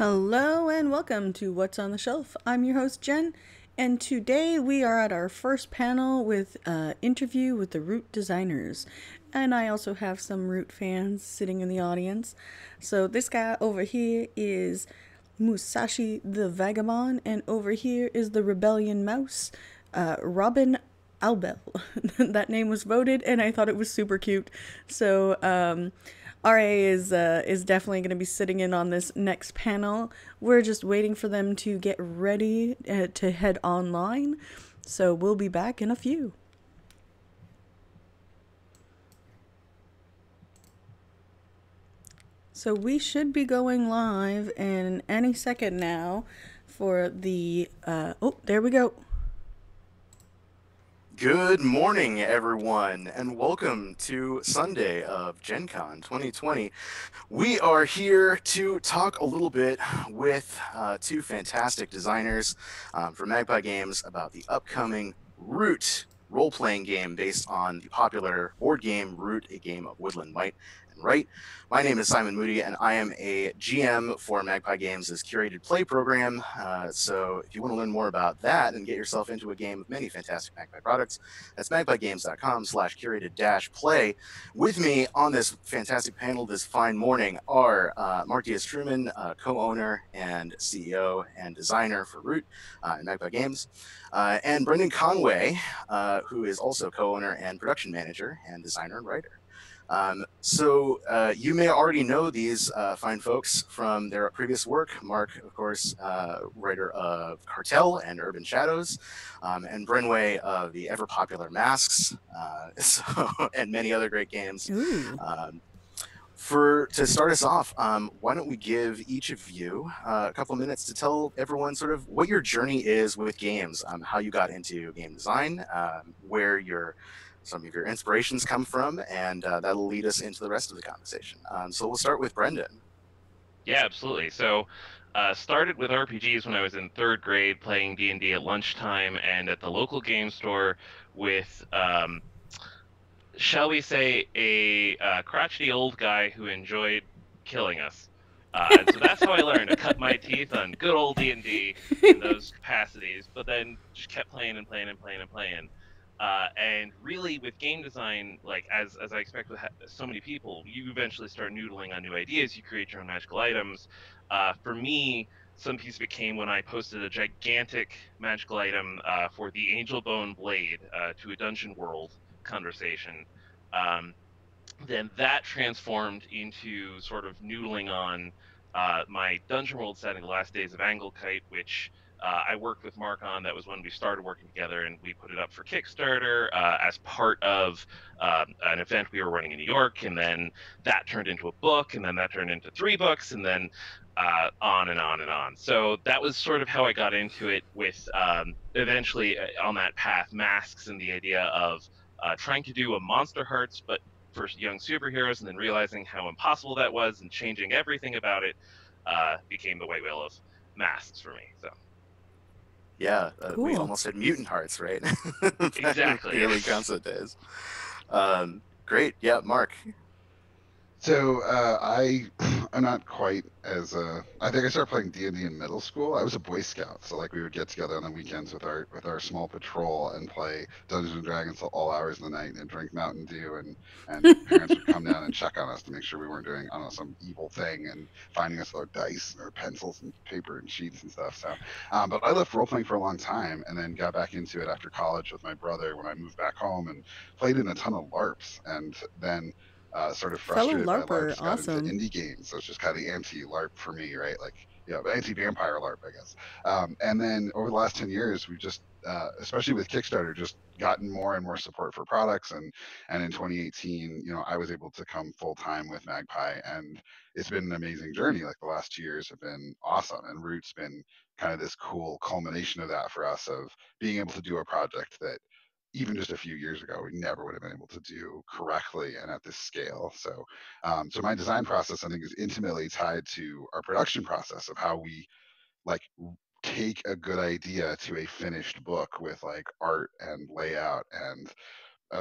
Hello and welcome to What's on the Shelf. I'm your host Jen, and today we are at our first panel with an interview with the Root designers. And I also have some Root fans sitting in the audience. So this guy over here is Musashi the Vagabond, and over here is the Rebellion Mouse, Robin Albel. That name was voted, and I thought it was super cute. So, RA is definitely going to be sitting in on this next panel. We're just waiting for them to get ready to head online. So we'll be back in a few. So we should be going live in any second now for the oh, there we go. Good morning, everyone, and welcome to Sunday of Gen Con 2020. We are here to talk a little bit with two fantastic designers from Magpie Games about the upcoming Root role-playing game based on the popular board game Root, a game of woodland might and right. My name is Simon Moody, and I am a GM for Magpie Games' curated play program. So if you want to learn more about that and get yourself into a game of many fantastic Magpie products, that's magpiegames.com/curated-play. With me on this fantastic panel this fine morning are Mark Diaz-Truman, co-owner and CEO and designer for Root and Magpie Games, and Brendan Conway, who is also co-owner and production manager and designer and writer. So you may already know these fine folks from their previous work. Mark, of course, writer of Cartel and Urban Shadows, and Brenway of the ever popular Masks, and many other great games. Ooh. To start us off, why don't we give each of you a couple of minutes to tell everyone sort of what your journey is with games, how you got into game design, where some of your inspirations come from, and that'll lead us into the rest of the conversation. So we'll start with Brendan. Yeah, absolutely. So, started with RPGs when I was in third grade, playing D&D at lunchtime and at the local game store with, shall we say, a crotchety old guy who enjoyed killing us. And so that's how I learned to cut my teeth on good old D&D in those capacities, but then just kept playing and playing and playing and playing. And really, with game design, like as I expect with so many people, you eventually start noodling on new ideas. You create your own magical items. For me, some piece of it came when I posted a gigantic magical item for the Angel Bone Blade to a Dungeon World conversation. Um, then that transformed into sort of noodling on my Dungeon World setting, The Last Days of Anglekite, which I worked with Mark on. That was when we started working together, and we put it up for Kickstarter as part of an event we were running in New York, and then that turned into a book, and then that turned into 3 books, and then on and on and on. So that was sort of how I got into it, with eventually on that path, Masks, and the idea of trying to do a Monster Hearts, but for young superheroes, and then realizing how impossible that was and changing everything about it became the white whale of Masks for me. So Yeah, we Cool. almost had Mutant Hearts, right? exactly. The early concept days. Great, yeah, Mark. So I I'm not quite as I think I started playing D&D in middle school. I was a Boy Scout, so like we would get together on the weekends with our small patrol and play Dungeons and Dragons till all hours of the night and drink Mountain Dew, and parents would come down and check on us to make sure we weren't doing, I don't know, some evil thing, and finding us our dice or pencils and paper and sheets and stuff. So but I left role playing for a long time and then got back into it after college with my brother when I moved back home, and played in a ton of LARPs, and then sort of Fellow frustrated by LARPer, LARPs, got into awesome. indie games. So it's just kind of the anti-LARP for me, right? Like, yeah, anti-vampire LARP, I guess. And then over the last 10 years, we've just, especially with Kickstarter, just gotten more and more support for products. And in 2018, I was able to come full time with Magpie, and it's been an amazing journey. Like the last 2 years have been awesome, and Root's been kind of this cool culmination of that for us, of being able to do a project that even just a few years ago we never would have been able to do correctly and at this scale. So my design process, I think, is intimately tied to our production process of how we like take a good idea to a finished book with like art and layout and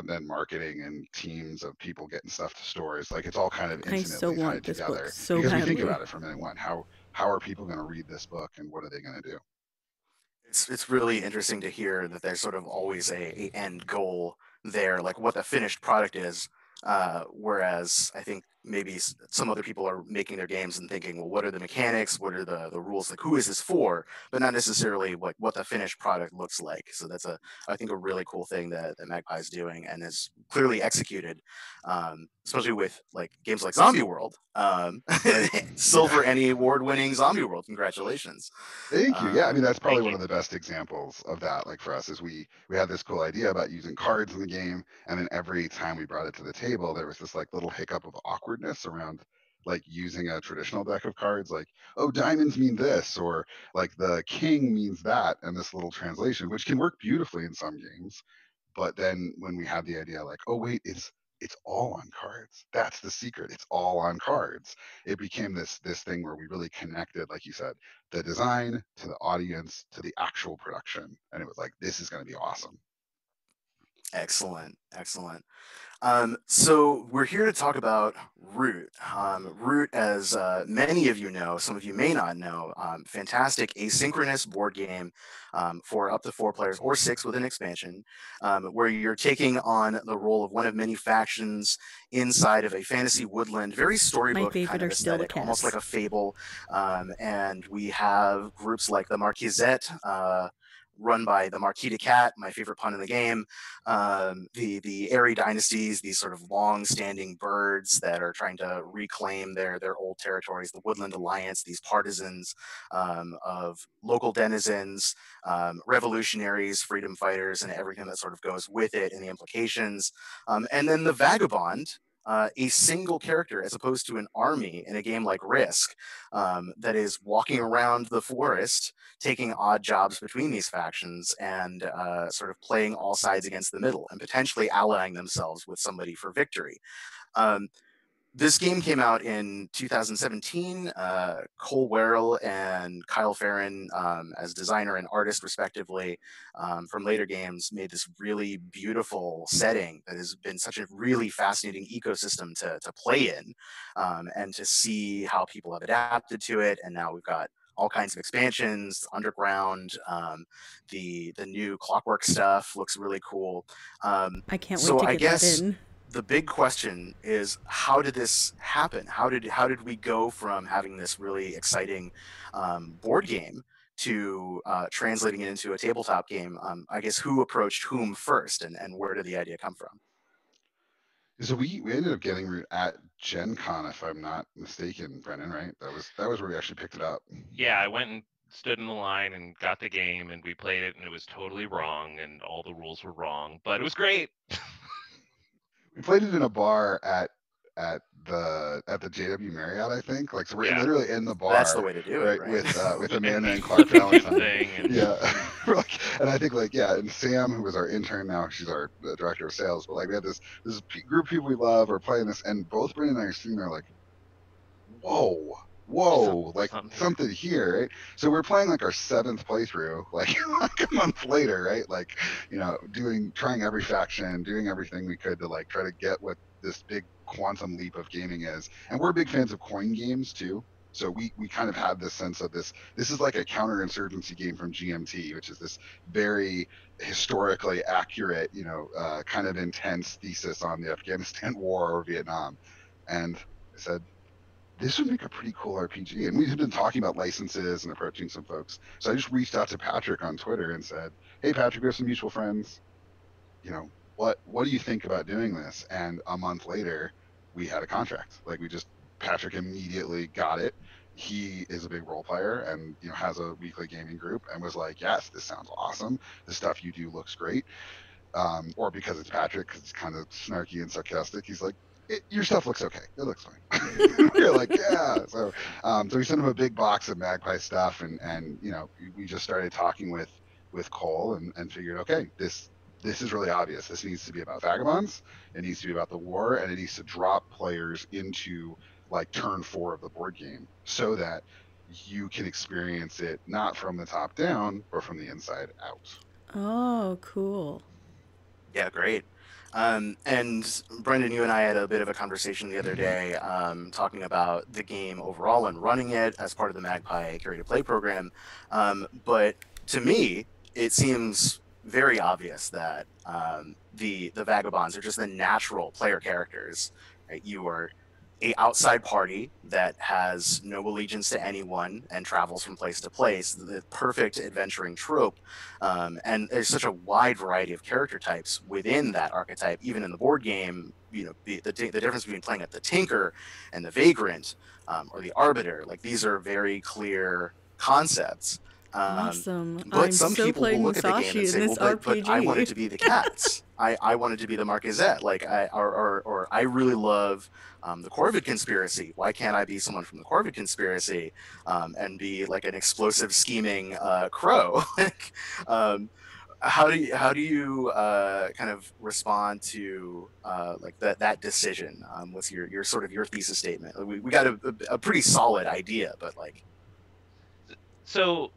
then marketing and teams of people getting stuff to stores. Like it's all kind of I so intimately want tied this book together, so because we think badly. about it from minute one. how are people going to read this book and what are they going to do? It's really interesting to hear that there's sort of always a end goal there, like what the finished product is. Whereas I think maybe some other people are making their games and thinking, well, what are the mechanics? What are the rules? Like, who is this for? But not necessarily like what the finished product looks like. So that's I think, a really cool thing that Magpie is doing and is clearly executed, especially with like games like Zombie World. Silver Emmy award-winning Zombie World. Congratulations. Thank you. Yeah, I mean that's probably Thank one you. of the best examples of that. Like for us, is we had this cool idea about using cards in the game, and then every time we brought it to the table, there was this like little hiccup of awkwardness around like using a traditional deck of cards. Like, oh, diamonds mean this, or like the king means that, and this little translation, which can work beautifully in some games. But then when we had the idea, like, oh wait, it's all on cards. That's the secret. It's all on cards. It became this thing where we really connected, like you said, the design to the audience to the actual production, and it was like this is going to be awesome. Excellent, excellent. So we're here to talk about Root. Root, as many of you know, some of you may not know, fantastic asynchronous board game for up to 4 players or 6 with an expansion, where you're taking on the role of one of many factions inside of a fantasy woodland, very My storybook favorite kind of are still the aesthetic, almost like cats. a fable. And we have groups like the Marquisette. Run by the Marquis de Cat, my favorite pun in the game, the Airy dynasties, these sort of long-standing birds that are trying to reclaim their old territories, the Woodland Alliance, these partisans of local denizens, revolutionaries, freedom fighters, and everything that sort of goes with it and the implications. And then the Vagabond, a single character as opposed to an army in a game like Risk, that is walking around the forest taking odd jobs between these factions and sort of playing all sides against the middle and potentially allying themselves with somebody for victory. Um, this game came out in 2017. Cole Werrell and Kyle Farron, as designer and artist, respectively, from later games, made this really beautiful setting that has been such a really fascinating ecosystem to play in, and to see how people have adapted to it. And now we've got all kinds of expansions, underground. The new Clockwork stuff looks really cool. I can't wait So to I get that guess in. the big question is, how did this happen? How did we go from having this really exciting board game to translating it into a tabletop game? I guess who approached whom first, and where did the idea come from? So we ended up getting Root at Gen Con, if I'm not mistaken, Brennan, right? That was where we actually picked it up. Yeah, I went and stood in the line and got the game, and we played it, and it was totally wrong, and all the rules were wrong, but it was great. We played it in a bar at the JW Marriott, I think. Like, so we're Yeah. literally in the That's the bar, way to do it, right, right? with And Amanda the and Clark music Valentine. thing, and Yeah, we're like, and I think like yeah, and Sam, who was our intern now, she's our director of sales. But like we had this group of people we love are playing this, and both Brandon and I are sitting there like, whoa, whoa, like something here. something here, right? So we're playing like our 7th playthrough, like a month later, right? Like, trying every faction, doing everything we could to like try to get what this big quantum leap of gaming is. And we're big fans of coin games too. So we kind of had this sense of this is like a counterinsurgency game from GMT, which is this very historically accurate, kind of intense thesis on the Afghanistan war or Vietnam. And I said, this would make a pretty cool RPG. And we've been talking about licenses and approaching some folks. So I just reached out to Patrick on Twitter and said, hey, Patrick, we have some mutual friends. What do you think about doing this? And a month later, we had a contract. Like Patrick immediately got it. He is a big role player and has a weekly gaming group and was like, yes, this sounds awesome. The stuff you do looks great. Or because it's Patrick, because it's kind of snarky and sarcastic, he's like, your stuff looks okay. It looks fine. We're like, yeah. So we sent him a big box of Magpie stuff, and we just started talking with Cole and figured, okay, this is really obvious. This needs to be about vagabonds. It needs to be about the war, and it needs to drop players into like turn 4 of the board game so that you can experience it not from the top down, but from the inside out. Oh, cool. Yeah, great. And Brendan, you and I had a bit of a conversation the other day, talking about the game overall and running it as part of the Magpie Carry to Play program. But to me, it seems very obvious that the vagabonds are just the natural player characters. Right? You are a outside party that has no allegiance to anyone and travels from place to place. The perfect adventuring trope, and there's such a wide variety of character types within that archetype, even in the board game. The difference between playing at the Tinker and the Vagrant, or the Arbiter, like these are very clear concepts. Awesome. But I'm some so people will playing look at the game and Musashi in say, this well, but I wanted RPG. to be the cats. I wanted to be the Marquisette. Or I really love the Corvid Conspiracy. Why can't I be someone from the Corvid Conspiracy, and be like an explosive, scheming crow? Like, um, how do you kind of respond to like that decision? What's your sort of your thesis statement? We got a pretty solid idea, but like, So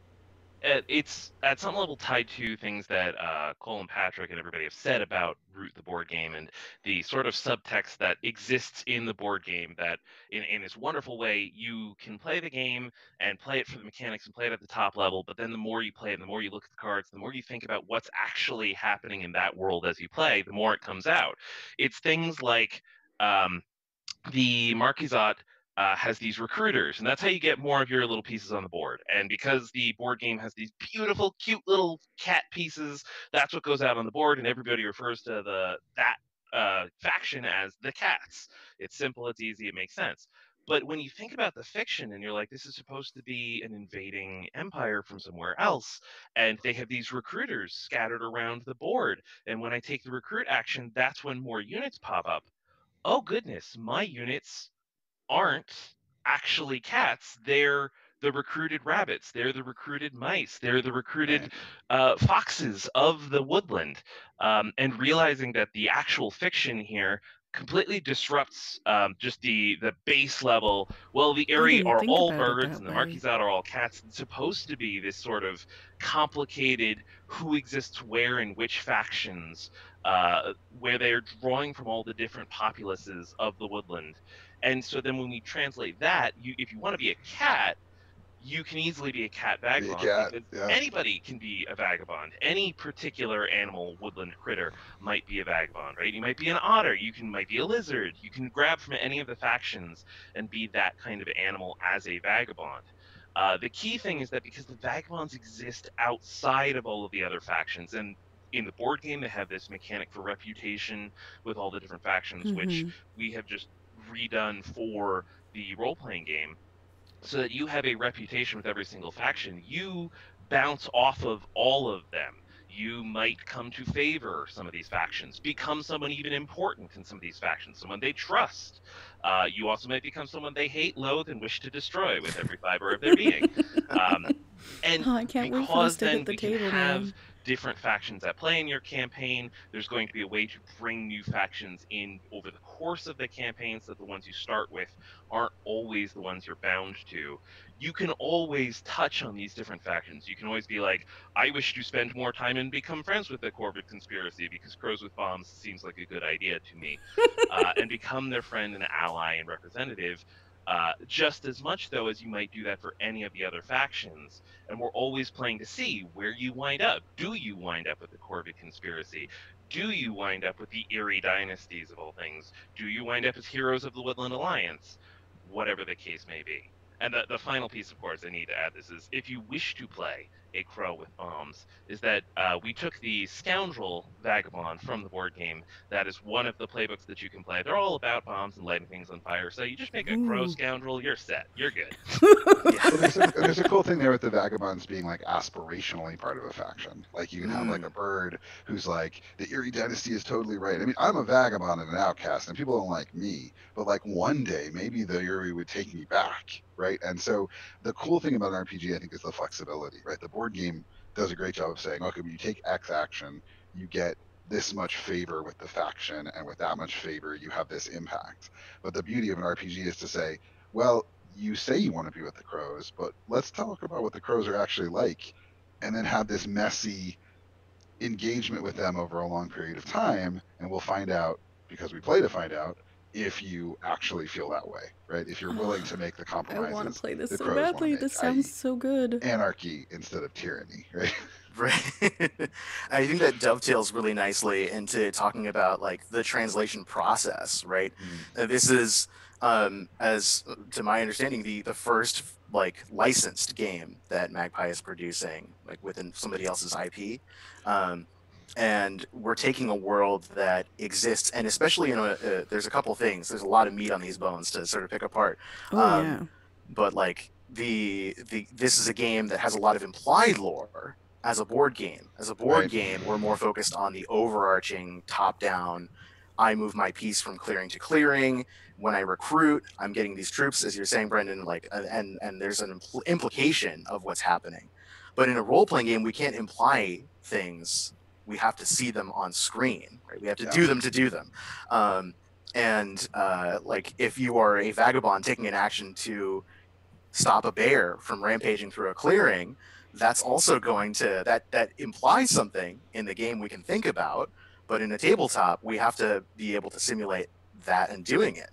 it's at some level tied to things that Cole and Patrick and everybody have said about Root the board game and the sort of subtext that exists in the board game that in this wonderful way you can play the game and play it for the mechanics and play it at the top level, but then the more you play it and the more you look at the cards, the more you think about what's actually happening in that world as you play, the more it comes out. It's things like um, the Marquisat has these recruiters, and that's how you get more of your little pieces on the board. And because the board game has these beautiful, cute little cat pieces, that's what goes out on the board, and everybody refers to that faction as the cats. It's simple, it's easy, it makes sense. But when you think about the fiction and you're like, this is supposed to be an invading empire from somewhere else, and they have these recruiters scattered around the board, and when I take the recruit action, that's when more units pop up. Oh goodness, my units aren't actually cats. They're the recruited rabbits. They're the recruited mice. They're the Right. recruited foxes of the woodland. And realizing that the actual fiction here completely disrupts just the base level. Well, the I Eyrie didn't are think all about it birds that and the way. Marquisat are all cats. It's supposed to be this sort of complicated who exists where in which factions, where they're drawing from all the different populaces of the woodland. And so then when we translate that, if you want to be a cat, you can easily be a cat Be a vagabond cat. because Yeah. anybody can be a vagabond. Any particular animal, woodland critter might be a vagabond, right? You might be an otter, might be a lizard. You can grab from any of the factions and be that kind of animal as a vagabond. The key thing is that because the vagabonds exist outside of all of the other factions, and in the board game they have this mechanic for reputation with all the different factions, which Mm-hmm. we have just redone for the role-playing game so that you have a reputation with every single faction. You bounce off of all of them. You might come to favor some of these factions, become someone even important in some of these factions, someone they trust. You also might become someone they hate, loathe, and wish to destroy with every fiber of their being. Um, and Oh, I can't wait for this because to hit then the we can table, have man. different factions at play in your campaign, there's going to be a way to bring new factions in over the course of the campaign so that the ones you start with aren't always the ones you're bound to. You can always touch on these different factions. You can always be like, I wish to spend more time and become friends with the Corvid Conspiracy because Crows with Bombs seems like a good idea to me, and become their friend and ally and representative. Just as much, though, as you might do that for any of the other factions. And we're always playing to see where you wind up. Do you wind up with the Corvid Conspiracy? Do you wind up with the Eyrie Dynasties of all things? Do you wind up as heroes of the Woodland Alliance? Whatever the case may be. And the final piece, of course, I need to add this is if you wish to play a crow with bombs, is that we took the Scoundrel Vagabond from the board game. That is one of the playbooks that you can play. They're all about bombs and lighting things on fire. So you just make a crow Ooh. scoundrel, you're set. You're good. yeah, Well, there's a cool thing there with the vagabonds being like aspirationally part of a faction. Like you can have like a mm, bird who's like the Erie dynasty is totally right. I mean, I'm a vagabond and an outcast, and people don't like me, but like one day maybe the Erie would take me back, right? And so the cool thing about an RPG, I think, is the flexibility, right? The board game does a great job of saying, okay, when you take X action, you get this much favor with the faction, and with that much favor, you have this impact. But the beauty of an RPG is to say, well, you say you want to be with the crows, but let's talk about what the crows are actually like, and then have this messy engagement with them over a long period of time, and we'll find out, because we play to find out, if you actually feel that way, right? If you're willing to make the I want to compromises play this that so pros want to badly. make, This sounds i.e., so good. anarchy instead of tyranny, right? Right. I think that dovetails really nicely into talking about like the translation process, right? Mm, This is, as to my understanding, the first like licensed game that Magpie is producing, like within somebody else's IP. Um, and we're taking a world that exists, and especially there's a couple things. There's a lot of meat on these bones to sort of pick apart. Oh, Um, yeah. but like this is a game that has a lot of implied lore as a board game. As a board right. game, we're more focused on the overarching top-down. I move my piece from clearing to clearing. When I recruit, I'm getting these troops, as you're saying, Brendan. Like, and there's an implication of what's happening. But in a role-playing game, we can't imply things. We have to see them on screen, right? We have to do them to do them. Like, if you are a vagabond taking an action to stop a bear from rampaging through a clearing, that's also going to that implies something in the game we can think about. But in a tabletop, we have to be able to simulate that and doing it.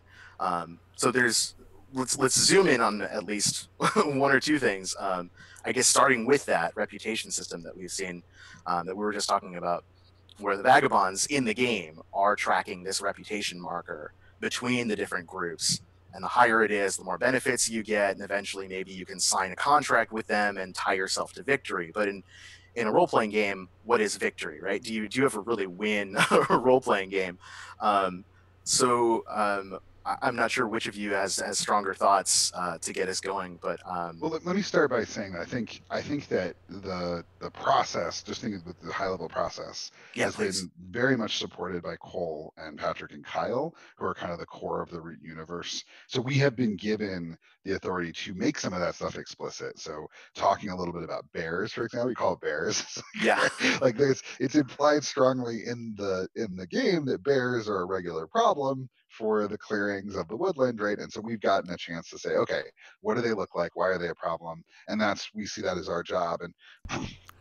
So there's let's zoom in on at least one or two things. I guess starting with that reputation system that we've seen, that we were just talking about, where the vagabonds in the game are tracking this reputation marker between the different groups. And the higher it is, the more benefits you get, and eventually maybe you can sign a contract with them and tie yourself to victory. But in a role playing game, what is victory, right? Do you ever really win a role playing game? Um, I'm not sure which of you has stronger thoughts to get us going, but Well, let me start by saying that I think that the process, just thinking with the high level process, yeah, has please. been very much supported by Cole and Patrick and Kyle, who are kind of the core of the Root universe. So we have been given the authority to make some of that stuff explicit. So talking a little bit about bears, for example, we call it bears. Yeah. Like it's implied strongly in the game that bears are a regular problem for the clearings of the woodland, right? And so we've gotten a chance to say, okay, what do they look like? Why are they a problem? And we see that as our job. And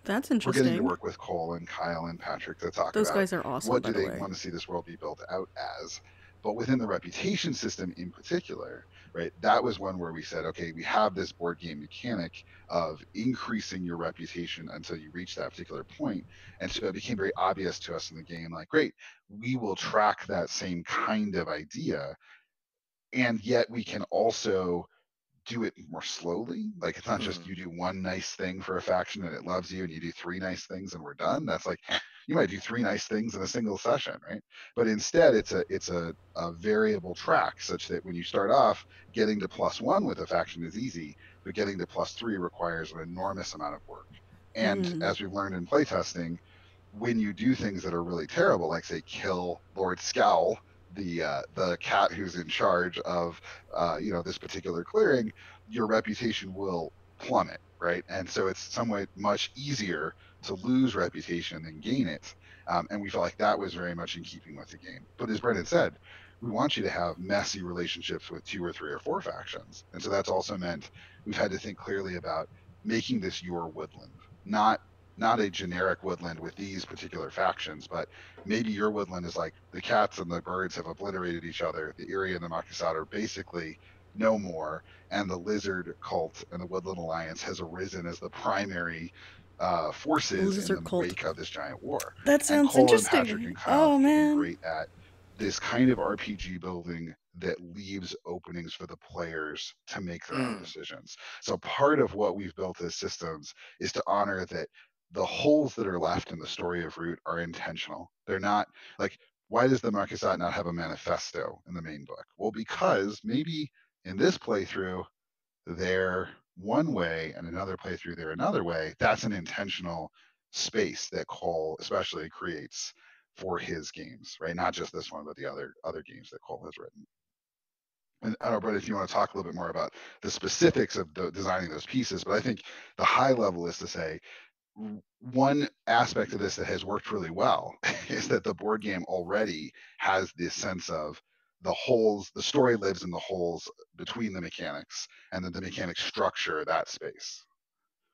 That's we're getting to interesting. work with Cole and Kyle and Patrick to talk Those about guys are awesome, what by do the they way. want to see this world be built out as. But within the reputation system in particular, right, that was one where we said, okay, we have this board game mechanic of increasing your reputation until you reach that particular point. And so it became very obvious to us in the game, like, great, we will track that same kind of idea. And yet we can also do it more slowly. Like, it's not just you do one nice thing for a faction and it loves you, and you do three nice things and we're done. That's like, you might do three nice things in a single session, right? But instead it's a variable track, such that when you start off, getting to +1 with a faction is easy, but getting to +3 requires an enormous amount of work. And as we've learned in playtesting, when you do things that are really terrible, like say kill Lord Scowl, the cat who's in charge of this particular clearing, your reputation will plummet, right? And so it's somewhat much easier to lose reputation than gain it. And we felt like that was very much in keeping with the game. But as Brendan said, we want you to have messy relationships with 2 or 3 or 4 factions. And so that's also meant we've had to think clearly about making this your woodland, not a generic woodland with these particular factions, but maybe your woodland is like the cats and the birds have obliterated each other. The Eyrie and the Marquisate are basically no more, and the lizard cult and the Woodland Alliance has arisen as the primary forces in Lizard the cult. wake of this giant war. That And sounds Cole and Patrick interesting. and Kyle Oh, have been man. great at this kind of RPG building that leaves openings for the players to make their own decisions. So part of what we've built as systems is to honor that the holes that are left in the story of Root are intentional. They're not like, why does the Marquisate not have a manifesto in the main book? Well, because maybe in this playthrough, they're one way and another playthrough, they're another way. That's an intentional space that Cole especially creates for his games, right? Not just this one, but the other games that Cole has written. And I don't know, Brett, if you want to talk a little bit more about the specifics of designing those pieces, but I think the high level is to say, one aspect of this that has worked really well is that the board game already has this sense of the holes, the story lives in the holes between the mechanics, and then the mechanics structure that space.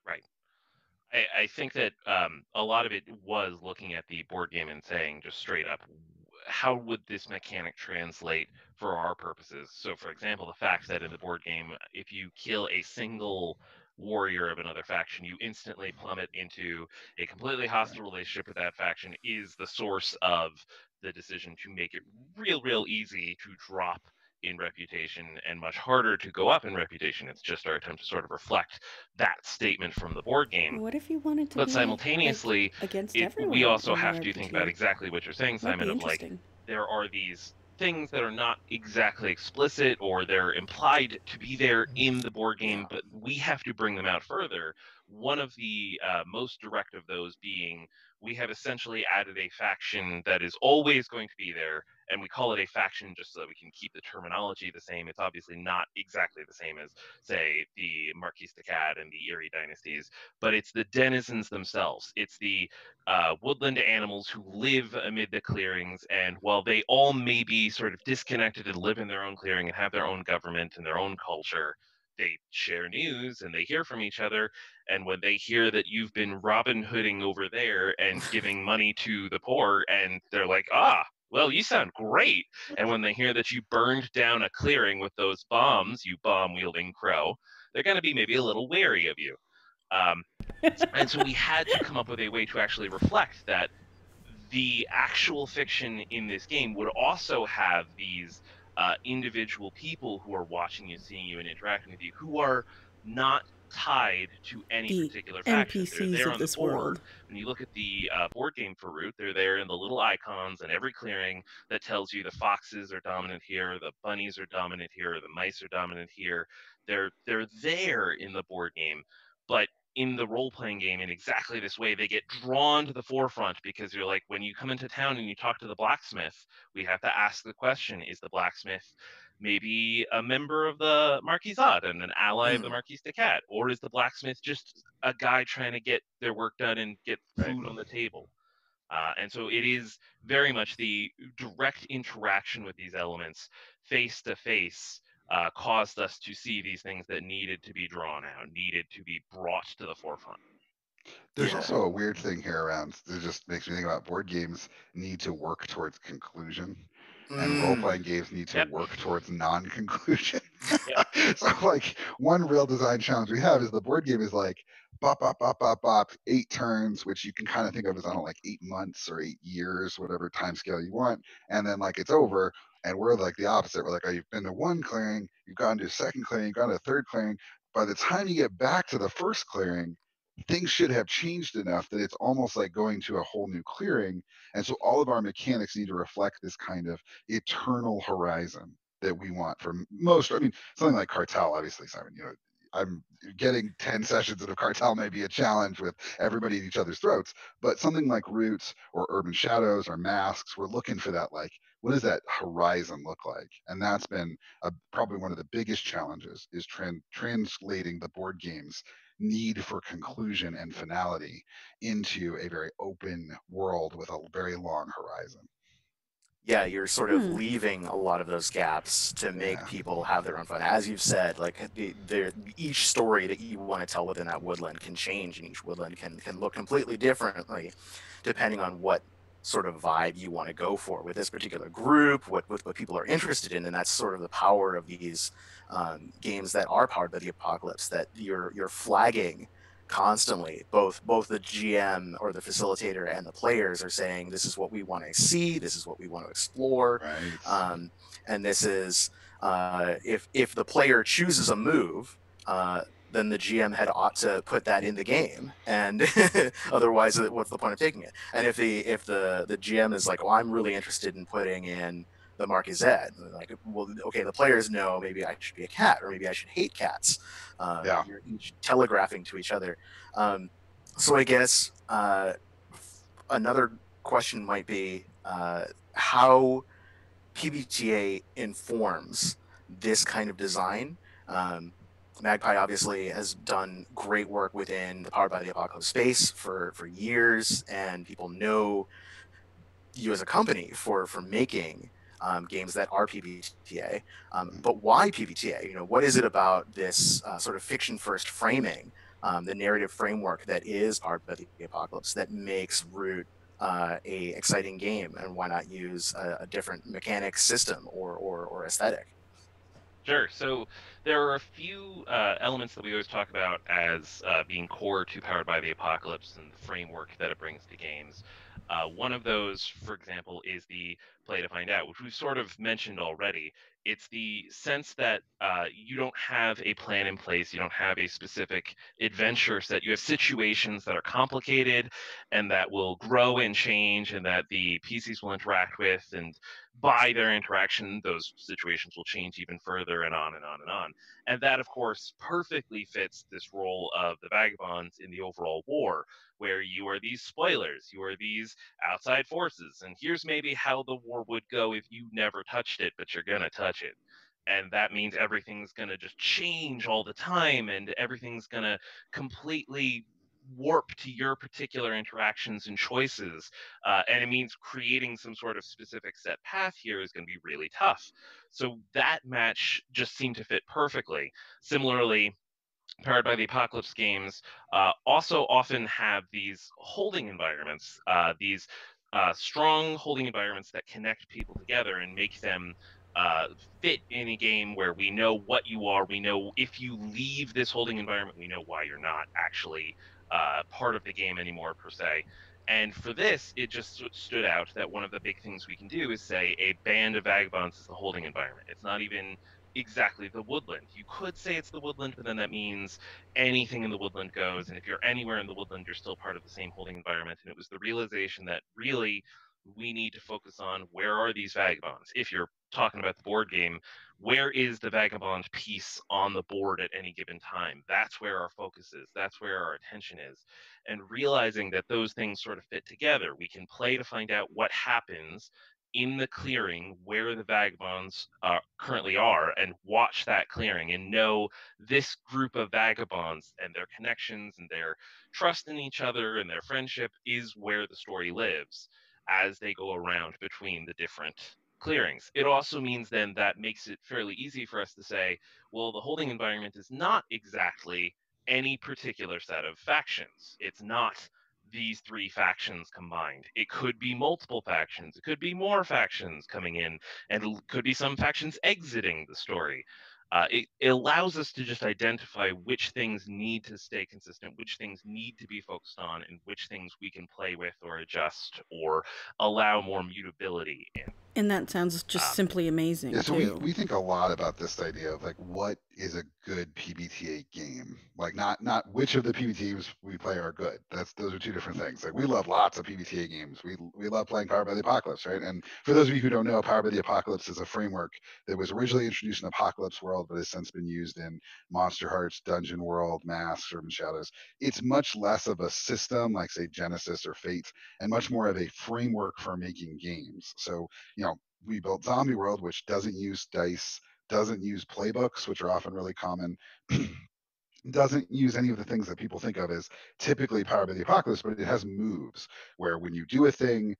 Right. I think that a lot of it was looking at the board game and saying just straight up, how would this mechanic translate for our purposes? So, for example, the fact that in the board game, if you kill a single warrior of another faction, you instantly plummet into a completely hostile relationship with that faction is the source of the decision to make it real easy to drop in reputation and much harder to go up in reputation. It's just our attempt to sort of reflect that statement from the board game. What if you wanted to But be like simultaneously, against everyone we also in the have to think about RPG? exactly what you're saying, That'd Simon, be of like, interesting. there are these things that are not exactly explicit or they're implied to be there in the board game, but we have to bring them out further. One of the most direct of those being we have essentially added a faction that is always going to be there, and we call it a faction just so that we can keep the terminology the same. It's obviously not exactly the same as, say, the Marquis de Cad and the Erie dynasties, but it's the denizens themselves. It's the woodland animals who live amid the clearings, and while they all may be sort of disconnected and live in their own clearing and have their own government and their own culture, they share news and they hear from each other. And when they hear that you've been Robin Hooding over there and giving money to the poor, and they're like, well, you sound great. And when they hear that you burned down a clearing with those bombs, you bomb wielding crow, they're going to be maybe a little wary of you. And so we had to come up with a way to actually reflect that the actual fiction in this game would also have these individual people who are watching you, seeing you, and interacting with you, who are not tied to any The particular faction. They're NPCs there of on the this board. world. When you look at the board game for Root, they're there in the little icons and every clearing that tells you the foxes are dominant here, the bunnies are dominant here, the mice are dominant here. They're there in the board game, but in the role-playing game in exactly this way, they get drawn to the forefront because you're like, when you come into town and you talk to the blacksmith, we have to ask the question, is the blacksmith maybe a member of the Marquisate and an ally of the Marquis de Cad? Or is the blacksmith just a guy trying to get their work done and get food on the table? And so it is very much the direct interaction with these elements face to face caused us to see these things that needed to be drawn out, needed to be brought to the forefront. There's also a weird thing here around that just makes me think about board games need to work towards conclusion. And role-playing games need to work towards non-conclusion. So like one real design challenge we have is the board game is like bop, bop, bop, bop, bop, 8 turns, which you can kind of think of as, I don't know, like 8 months or 8 years, whatever time scale you want. And then like it's over. And we're like the opposite. We're like, oh, you've been to one clearing, you've gone to a second clearing, you've gone to a third clearing. By the time you get back to the first clearing, things should have changed enough that it's almost like going to a whole new clearing. And so all of our mechanics need to reflect this kind of eternal horizon that we want for most. I mean, something like Cartel, obviously, Simon, I'm getting 10 sessions of Cartel may be a challenge with everybody at each other's throats, but something like Roots or Urban Shadows or Masks, we're looking for that, like, what does that horizon look like? And that's been probably one of the biggest challenges is translating the board games need for conclusion and finality into a very open world with a very long horizon. Yeah, you're sort of leaving a lot of those gaps to make people have their own fun. As you've said, like each story that you want to tell within that woodland can change, and each woodland can look completely differently depending on what sort of vibe you want to go for with this particular group, what people are interested in, and that's sort of the power of these games that are powered by the apocalypse. That you're flagging constantly. Both the GM or the facilitator and the players are saying, this is what we want to see, this is what we want to explore, and this is if the player chooses a move, then the GM had ought to put that in the game, and otherwise, what's the point of taking it? And if the GM is like, well, I'm really interested in putting in the Marquisate, like, well, okay, the players know maybe I should be a cat, or maybe I should hate cats. You're each telegraphing to each other. So I guess another question might be how PBTA informs this kind of design. Magpie obviously has done great work within the Powered by the Apocalypse space for years, and people know you as a company for making games that are PBTA. But why PBTA? What is it about this sort of fiction-first framing the narrative framework that is Powered by the Apocalypse that makes Root a exciting game, and why not use a different mechanic system or aesthetic? Sure. So there are a few elements that we always talk about as being core to Powered by the Apocalypse and the framework that it brings to games. One of those, for example, is the play to find out, which we've sort of mentioned already. It's the sense that you don't have a plan in place, you don't have a specific adventure set, you have situations that are complicated and that will grow and change, and that the PCs will interact with, and by their interaction, those situations will change even further, and on and on and on. And that, of course, perfectly fits this role of the Vagabonds in the overall war, where you are these spoilers, you are these outside forces, and here's maybe how the war would go if you never touched it, but you're gonna touch it. And that means everything's gonna just change all the time, and everything's gonna completely warp to your particular interactions and choices. And it means creating some sort of specific set path here is going to be really tough. So that match just seemed to fit perfectly. Similarly, Powered by the Apocalypse games also often have these holding environments, these strong holding environments that connect people together and make them uh, fit in a game where we know what you are. We know if you leave this holding environment, we know why you're not actually part of the game anymore, per se. And for this, it just stood out that one of the big things we can do is say a band of vagabonds is the holding environment. It's not even exactly the woodland. You could say it's the woodland, but then that means anything in the woodland goes. And if you're anywhere in the woodland, you're still part of the same holding environment. And it was the realization that really we need to focus on where are these vagabonds. If you're talking about the board game, where is the vagabond piece on the board at any given time? That's where our focus is. That's where our attention is. And realizing that those things sort of fit together, we can play to find out what happens in the clearing where the vagabonds currently are, and watch that clearing and know this group of vagabonds and their connections and their trust in each other and their friendship is where the story lives as they go around between the different clearings. It also means then that makes it fairly easy for us to say, well, the holding environment is not exactly any particular set of factions. It's not these three factions combined. It could be multiple factions. It could be more factions coming in, and it could be some factions exiting the story. It allows us to just identify which things need to stay consistent, which things need to be focused on, and which things we can play with or adjust or allow more mutability in. And that sounds just simply amazing, Yeah, so too. we think a lot about this idea of like what is a good PBTA game. Like not which of the PBTAs we play are good. Those are two different things. Like we love lots of PBTA games. We love playing Powered by the Apocalypse, right? And for those of you who don't know, Powered by the Apocalypse is a framework that was originally introduced in Apocalypse World, but has since been used in Monster Hearts, Dungeon World, Masks, Urban Shadows. It's much less of a system like say Genesis or Fate, and much more of a framework for making games. So we built Zombie World, which doesn't use dice, doesn't use playbooks, which are often really common, doesn't use any of the things that people think of as typically Powered by the Apocalypse, but it has moves where when you do a thing,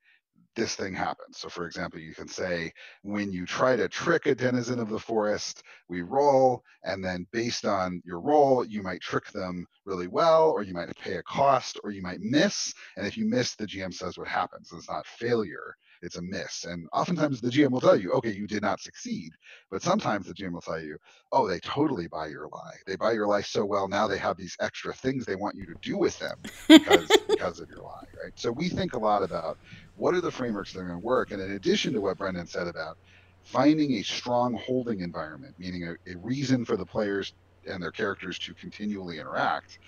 this thing happens. So, for example, you can say, when you try to trick a denizen of the forest, we roll, and then based on your roll, you might trick them really well, or you might pay a cost, or you might miss. And if you miss, the GM says what happens. It's not failure, it's a miss. And oftentimes the GM will tell you, okay, you did not succeed. But sometimes the GM will tell you, oh, they totally buy your lie. They buy your lie so well, now they have these extra things they want you to do with them because of your lie, right? So we think a lot about what are the frameworks that are going to work. And in addition to what Brendan said about finding a strong holding environment, meaning a reason for the players and their characters to continually interact,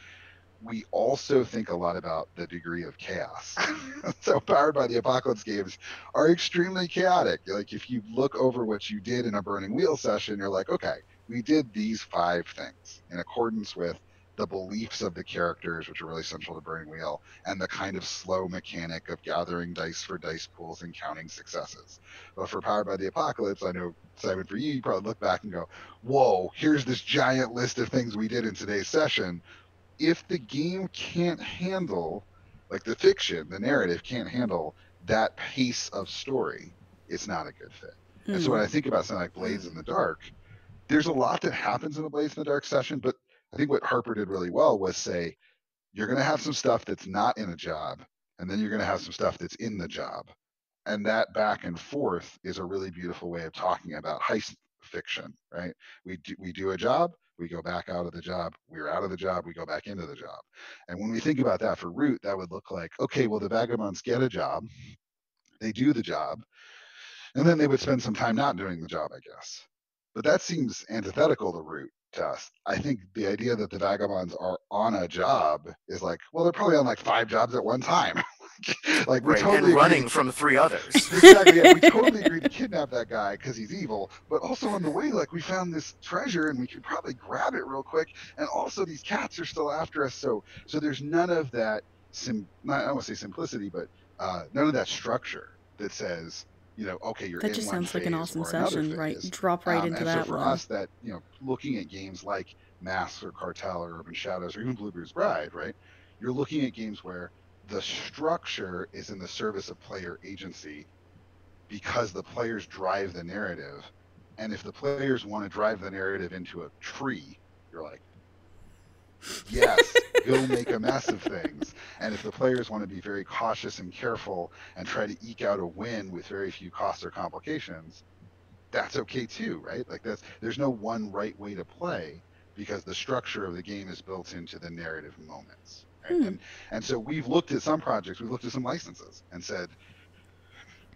we also think a lot about the degree of chaos. So Powered by the Apocalypse games are extremely chaotic. Like if you look over what you did in a Burning Wheel session, you're like, okay, we did these 5 things in accordance with the beliefs of the characters, which are really central to Burning Wheel, and the kind of slow mechanic of gathering dice for dice pools and counting successes. But for Powered by the Apocalypse, I know, Simon, for you probably look back and go, whoa, here's this giant list of things we did in today's session. If the game can't handle, like the fiction, the narrative can't handle that pace of story, it's not a good fit. And so when I think about something like Blades in the Dark, there's a lot that happens in a Blades in the Dark session, but I think what Harper did really well was say, you're going to have some stuff that's not in a job, and then you're going to have some stuff that's in the job. And that back and forth is a really beautiful way of talking about heist fiction, right? We do a job, we go back out of the job, we're out of the job, we go back into the job. And when we think about that for Root, that would look like, okay, well, the vagabonds get a job, they do the job, and then they would spend some time not doing the job, I guess. But that seems antithetical to Root to us. I think the idea that the vagabonds are on a job is like, well, they're probably on like 5 jobs at one time. Like we Right, totally and running from 3 others. Exactly. Yeah, we totally agreed to kidnap that guy because he's evil. But also on the way, like we found this treasure and we could probably grab it real quick. And also these cats are still after us. So there's none of that I don't want to say simplicity, but none of that structure that says, okay, you're That in just one sounds like an phase awesome or another session, right? phase. Drop right into and that so for one. us, that looking at games like Masks or Cartel or Urban Shadows or even Bluebeard's Bride, right? You're looking at games where the structure is in the service of player agency because the players drive the narrative. And if the players want to drive the narrative into a tree, you're like, yes, go make a mess of things. And if the players want to be very cautious and careful and try to eke out a win with very few costs or complications, that's okay too, right? Like there's no one right way to play because the structure of the game is built into the narrative moments. Right? And so we've looked at some projects, we've looked at some licenses and said,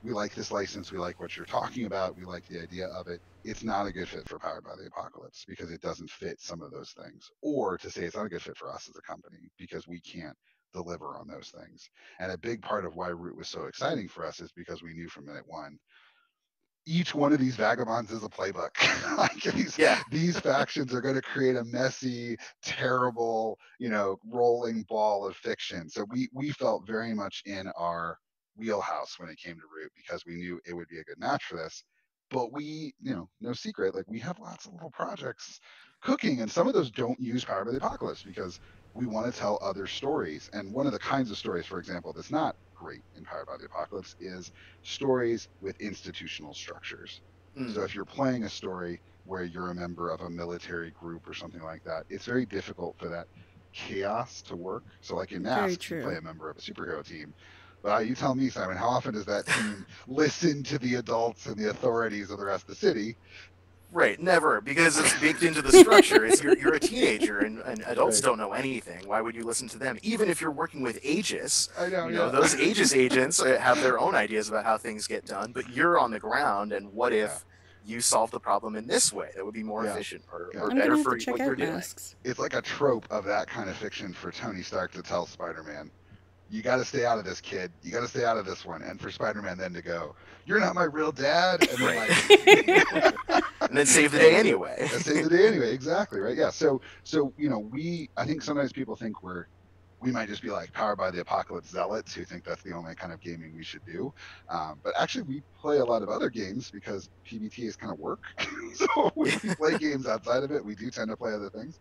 we like this license, we like what you're talking about, we like the idea of it. It's not a good fit for Powered by the Apocalypse because it doesn't fit some of those things. Or to say it's not a good fit for us as a company because we can't deliver on those things. And a big part of why Root was so exciting for us is because we knew from minute one, each one of these vagabonds is a playbook. Like these factions are going to create a messy, terrible, rolling ball of fiction. So we felt very much in our wheelhouse when it came to Root because we knew it would be a good match for this. But we, no secret, like we have lots of little projects cooking, and some of those don't use Power by the Apocalypse because we want to tell other stories. And one of the kinds of stories, for example, that's not great in Powered by the Apocalypse is stories with institutional structures. So if you're playing a story where you're a member of a military group or something like that, it's very difficult for that chaos to work. So like in Masks, you play a member of a superhero team. But you tell me, Simon, how often does that team listen to the adults and the authorities of the rest of the city? Right, never, because it's baked into the structure. You're a teenager, and adults don't know anything. Why would you listen to them? Even if you're working with Aegis, I know, those Aegis agents have their own ideas about how things get done, but you're on the ground, and what if you solve the problem in this way that would be more efficient or better for what you're doing? It's like a trope of that kind of fiction for Tony Stark to tell Spider-Man, you got to stay out of this, kid. You got to stay out of this one. And for Spider-Man then to go, you're not my real dad. And then, and then save the day anyway. Save the day anyway. Exactly. Right. Yeah. So, I think sometimes people think we might just be like Powered by the Apocalypse zealots who think that's the only kind of gaming we should do. But actually we play a lot of other games because PBTA is kind of work. So we play games outside of it. We do tend to play other things.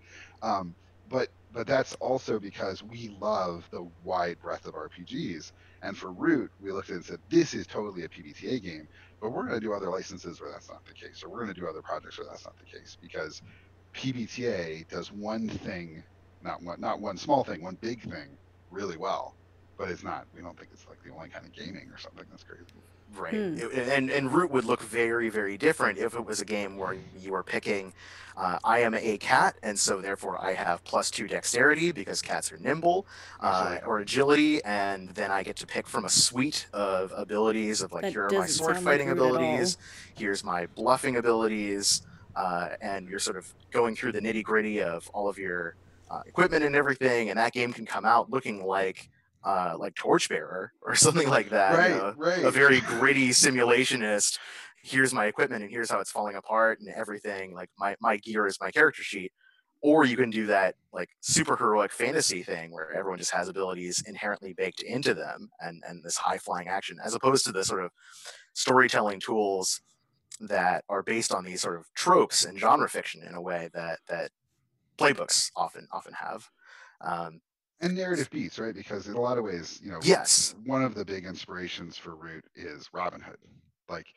But that's also because we love the wide breadth of RPGs. And for Root, we looked at it and said, this is totally a PBTA game, but we're going to do other licenses where that's not the case, or we're going to do other projects where that's not the case, because PBTA does one thing, not one small thing, one big thing really well, but it's not, we don't think it's like the only kind of gaming or something that's crazy. Right. And Root would look very, very different if it was a game where you were picking, I am a cat, and so therefore I have +2 dexterity because cats are nimble, or agility, and then I get to pick from a suite of abilities of like, here are my sword fighting abilities, here's my bluffing abilities, and you're sort of going through the nitty gritty of all of your equipment and everything, and that game can come out looking like Torchbearer or something like that. Right. A very gritty simulationist. Here's my equipment and here's how it's falling apart and everything. Like my gear is my character sheet. Or you can do that like super heroic fantasy thing where everyone just has abilities inherently baked into them and this high flying action, as opposed to the sort of storytelling tools that are based on these sort of tropes and genre fiction in a way that playbooks often have. And narrative beats, right? Because in a lot of ways, yes, one of the big inspirations for Root is Robin Hood. Like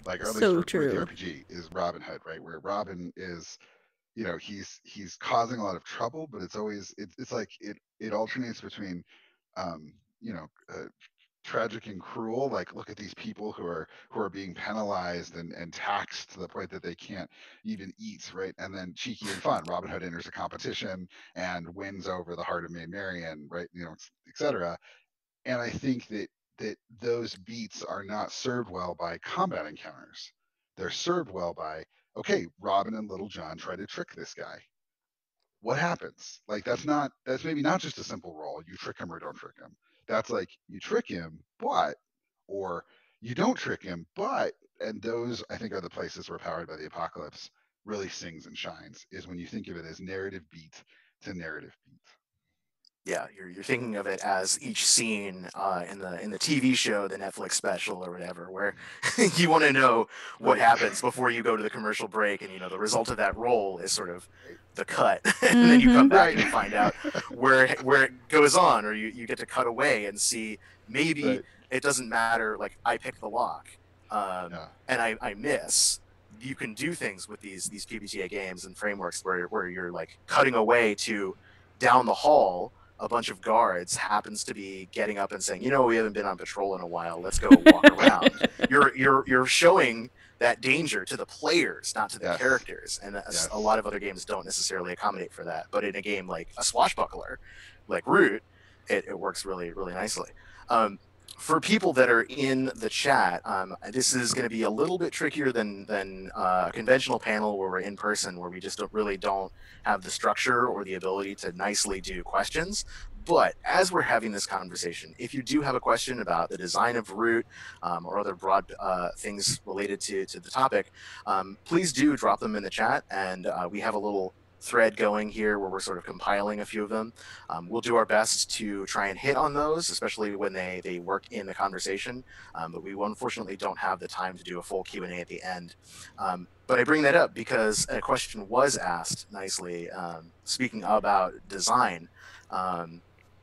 or at least so for true. the RPG is Robin Hood, right? Where Robin is he's causing a lot of trouble, but it's always it's like it alternates between um, you know uh, tragic and cruel. Like, look at these people who are being penalized and taxed to the point that they can't even eat, right? And then cheeky and fun. Robin Hood enters a competition and wins over the heart of Maid Marian, right? Etc. And I think that those beats are not served well by combat encounters. They're served well by, okay, Robin and Little John try to trick this guy. What happens? Like, that's maybe not just a simple roll. You trick him or don't trick him. That's like, you trick him, but, or you don't trick him, but, and those I think are the places where Powered by the Apocalypse really sings and shines, is when you think of it as narrative beat to narrative beat. Yeah, you're thinking of it as each scene in the TV show, the Netflix special or whatever, where you want to know what happens before you go to the commercial break, and the result of that roll is sort of the cut, and then you come back and find out where it goes on, or you get to cut away and see maybe it doesn't matter. Like, I pick the lock, and I miss. You can do things with these PBTA games and frameworks where you're like cutting away to down the hall. A bunch of guards happens to be getting up and saying, we haven't been on patrol in a while. Let's go walk around. You're showing that danger to the players, not to the characters. And a lot of other games don't necessarily accommodate for that. But in a game like a swashbuckler, like Root, it works really, really nicely. For people that are in the chat, this is going to be a little bit trickier than a conventional panel where we're in person, where we just don't have the structure or the ability to nicely do questions. But as we're having this conversation, if you do have a question about the design of Root or other broad things related to the topic, please do drop them in the chat, and we have a little thread going here where we're sort of compiling a few of them. We'll do our best to try and hit on those, especially when they work in the conversation, but we unfortunately don't have the time to do a full Q&A at the end. But I bring that up because a question was asked nicely, speaking about design,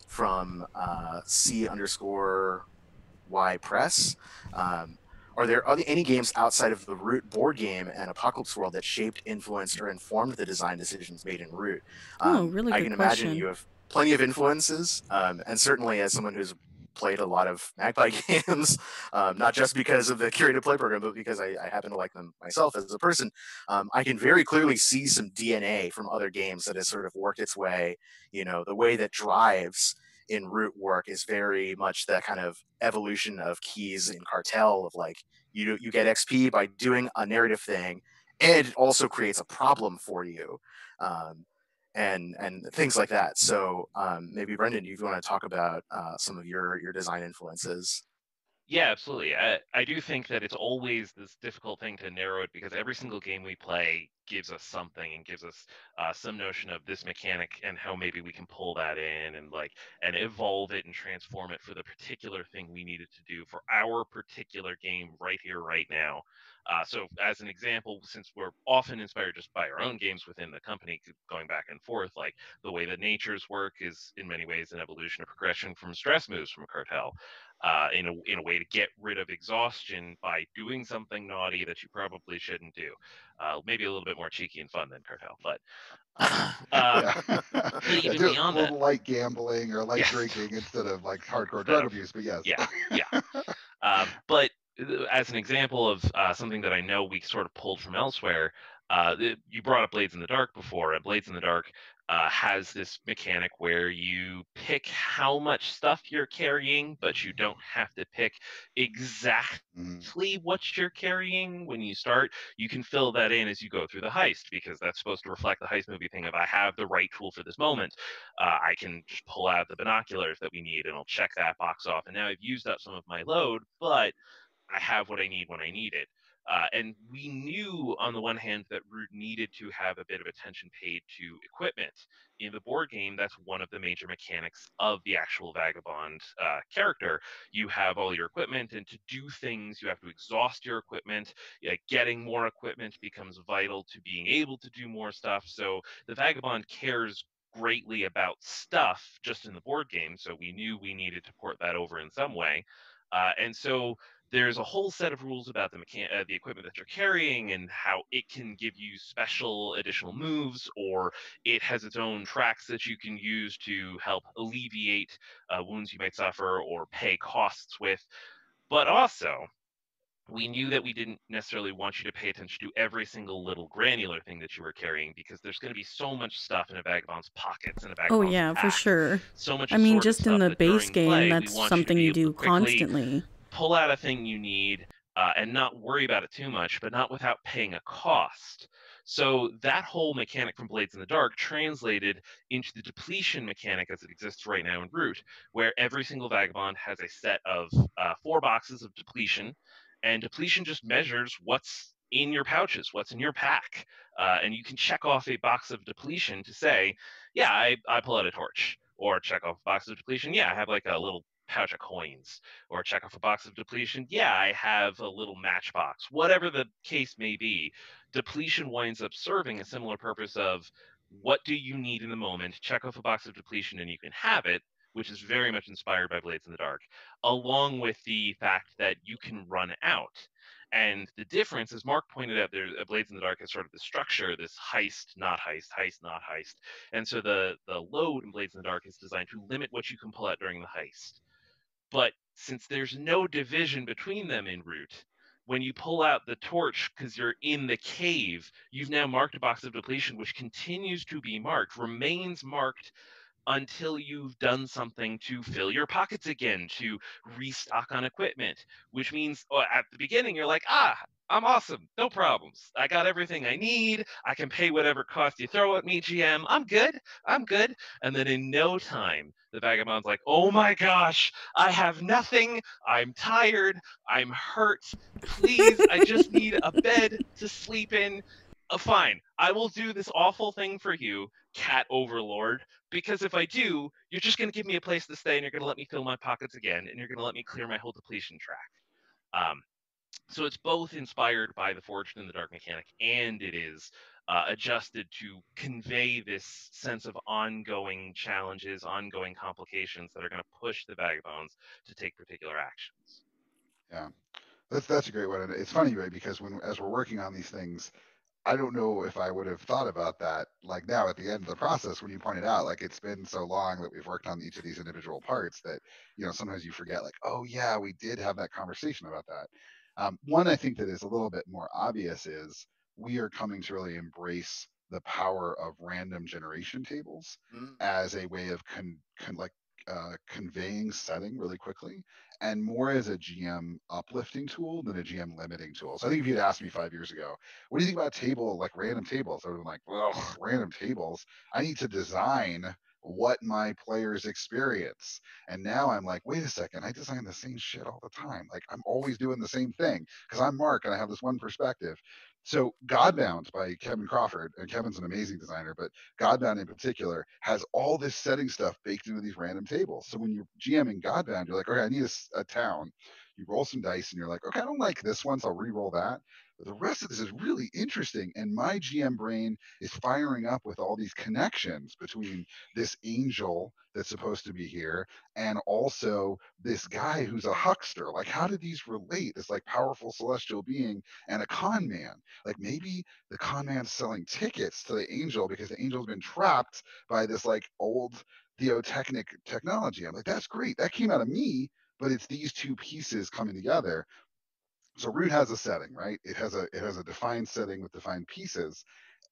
from C_Y Press. Are there any games outside of the Root board game and Apocalypse World that shaped, influenced, or informed the design decisions made in Root? Really good I can imagine you have plenty of influences, and certainly as someone who's played a lot of Magpie games, not just because of the curated play program, but because I happen to like them myself as a person. I can very clearly see some DNA from other games that has sort of worked its way. The way that drives in Root work is very much that kind of evolution of keys in Cartel, of like, you get XP by doing a narrative thing, and it also creates a problem for you. And things like that. So maybe Brendan, if you want to talk about some of your design influences. Yeah, absolutely. I do think that it's always this difficult thing to narrow it, because every single game we play gives us something and gives us some notion of this mechanic and how maybe we can pull that in and evolve it and transform it for the particular thing we needed to do for our particular game right here, right now. So as an example, since we're often inspired just by our own games within the company, going back and forth, like the way that natures work is in many ways an evolution or progression from stress moves from Cartel. In a way to get rid of exhaustion by doing something naughty that you probably shouldn't do. Maybe a little bit more cheeky and fun than Cartel, but even beyond that, light gambling or light drinking instead of like hardcore drug abuse. But yes, but as an example of something that I know we sort of pulled from elsewhere, you brought up Blades in the Dark before. Blades in the Dark has this mechanic where you pick how much stuff you're carrying, but you don't have to pick exactly what you're carrying when you start. You can fill that in as you go through the heist, because that's supposed to reflect the heist movie thing of, I have the right tool for this moment. I can just pull out the binoculars that we need and I'll check that box off. And now I've used up some of my load, but I have what I need when I need it. And we knew on the one hand that Root needed to have a bit of attention paid to equipment. In the board game, that's one of the major mechanics of the actual Vagabond character. You have all your equipment, and to do things, you have to exhaust your equipment. Getting more equipment becomes vital to being able to do more stuff. So the Vagabond cares greatly about stuff just in the board game, so we knew we needed to port that over in some way. And so there's a whole set of rules about the equipment that you're carrying and how it can give you special additional moves, or it has its own tracks that you can use to help alleviate wounds you might suffer or pay costs with. But also, we knew that we didn't necessarily want you to pay attention to every single little granular thing that you were carrying, because there's going to be so much stuff in a vagabond's pockets and a Oh vagabond's yeah, pack. for sure. So much I mean, assorted just in stuff the that base during game, play, that's we want something you you to be able do to quickly constantly. pull out a thing you need and not worry about it too much, but not without paying a cost. So that whole mechanic from Blades in the Dark translated into the depletion mechanic as it exists right now in Root, where every single vagabond has a set of 4 boxes of depletion, and depletion just measures what's in your pouches, what's in your pack. And you can check off a box of depletion to say, yeah, I pull out a torch, or check off a box of depletion. Yeah, I have like a little pouch of coins, or check off a box of depletion. Yeah, I have a little matchbox. Whatever the case may be, depletion winds up serving a similar purpose of, what do you need in the moment? Check off a box of depletion and you can have it, which is very much inspired by Blades in the Dark, along with the fact that you can run out. And the difference, as Mark pointed out, there, Blades in the Dark is sort of the structure, this heist, not heist, heist, not heist. And so the load in Blades in the Dark is designed to limit what you can pull out during the heist. But since there's no division between them in Root, when you pull out the torch because you're in the cave, you've now marked a box of depletion, which continues to be marked, remains marked until you've done something to fill your pockets again, to restock on equipment, which means at the beginning you're like, I'm awesome, no problems. I got everything I need. I can pay whatever cost you throw at me, GM. I'm good. And then in no time, the vagabond's like, oh my gosh, I have nothing. I'm tired. I'm hurt. Please, I just need a bed to sleep in. Fine, I will do this awful thing for you, cat overlord, because if I do, you're just going to give me a place to stay and you're going to let me fill my pockets again and you're going to let me clear my whole depletion track. So it's both inspired by the Forged in the Dark mechanic, and it is adjusted to convey this sense of ongoing challenges, ongoing complications that are going to push the vagabonds to take particular actions. Yeah, that's a great one. And it's funny, right? Because as we're working on these things, I don't know if I would have thought about that like now at the end of the process when you pointed out like it's been so long that we've worked on each of these individual parts that sometimes you forget like, oh yeah, we did have that conversation about that. One I think that is a little bit more obvious is we are coming to really embrace the power of random generation tables as a way of conveying setting really quickly, and more as a GM uplifting tool than a GM limiting tool. So I think if you'd asked me 5 years ago, what do you think about random tables? I would have been like, well, random tables. I need to design what my players experience. And now I'm like, wait a second, I design the same shit all the time. Like I'm always doing the same thing because I'm Mark and I have this one perspective. So Godbound by Kevin Crawford, and Kevin's an amazing designer, but Godbound in particular has all this setting stuff baked into these random tables. So when you're GMing Godbound, you're like, okay, I need a town. You roll some dice and you're like, okay, I don't like this one, so I'll re-roll that. But the rest of this is really interesting. And my GM brain is firing up with all these connections between this angel that's supposed to be here and also this guy who's a huckster. Like, how do these relate? This like powerful celestial being and a con man. Like maybe the con man's selling tickets to the angel because the angel's been trapped by this like old theotechnic technology. I'm like, that's great. That came out of me, but it's these two pieces coming together. So Root has a setting, right? It has a defined setting with defined pieces,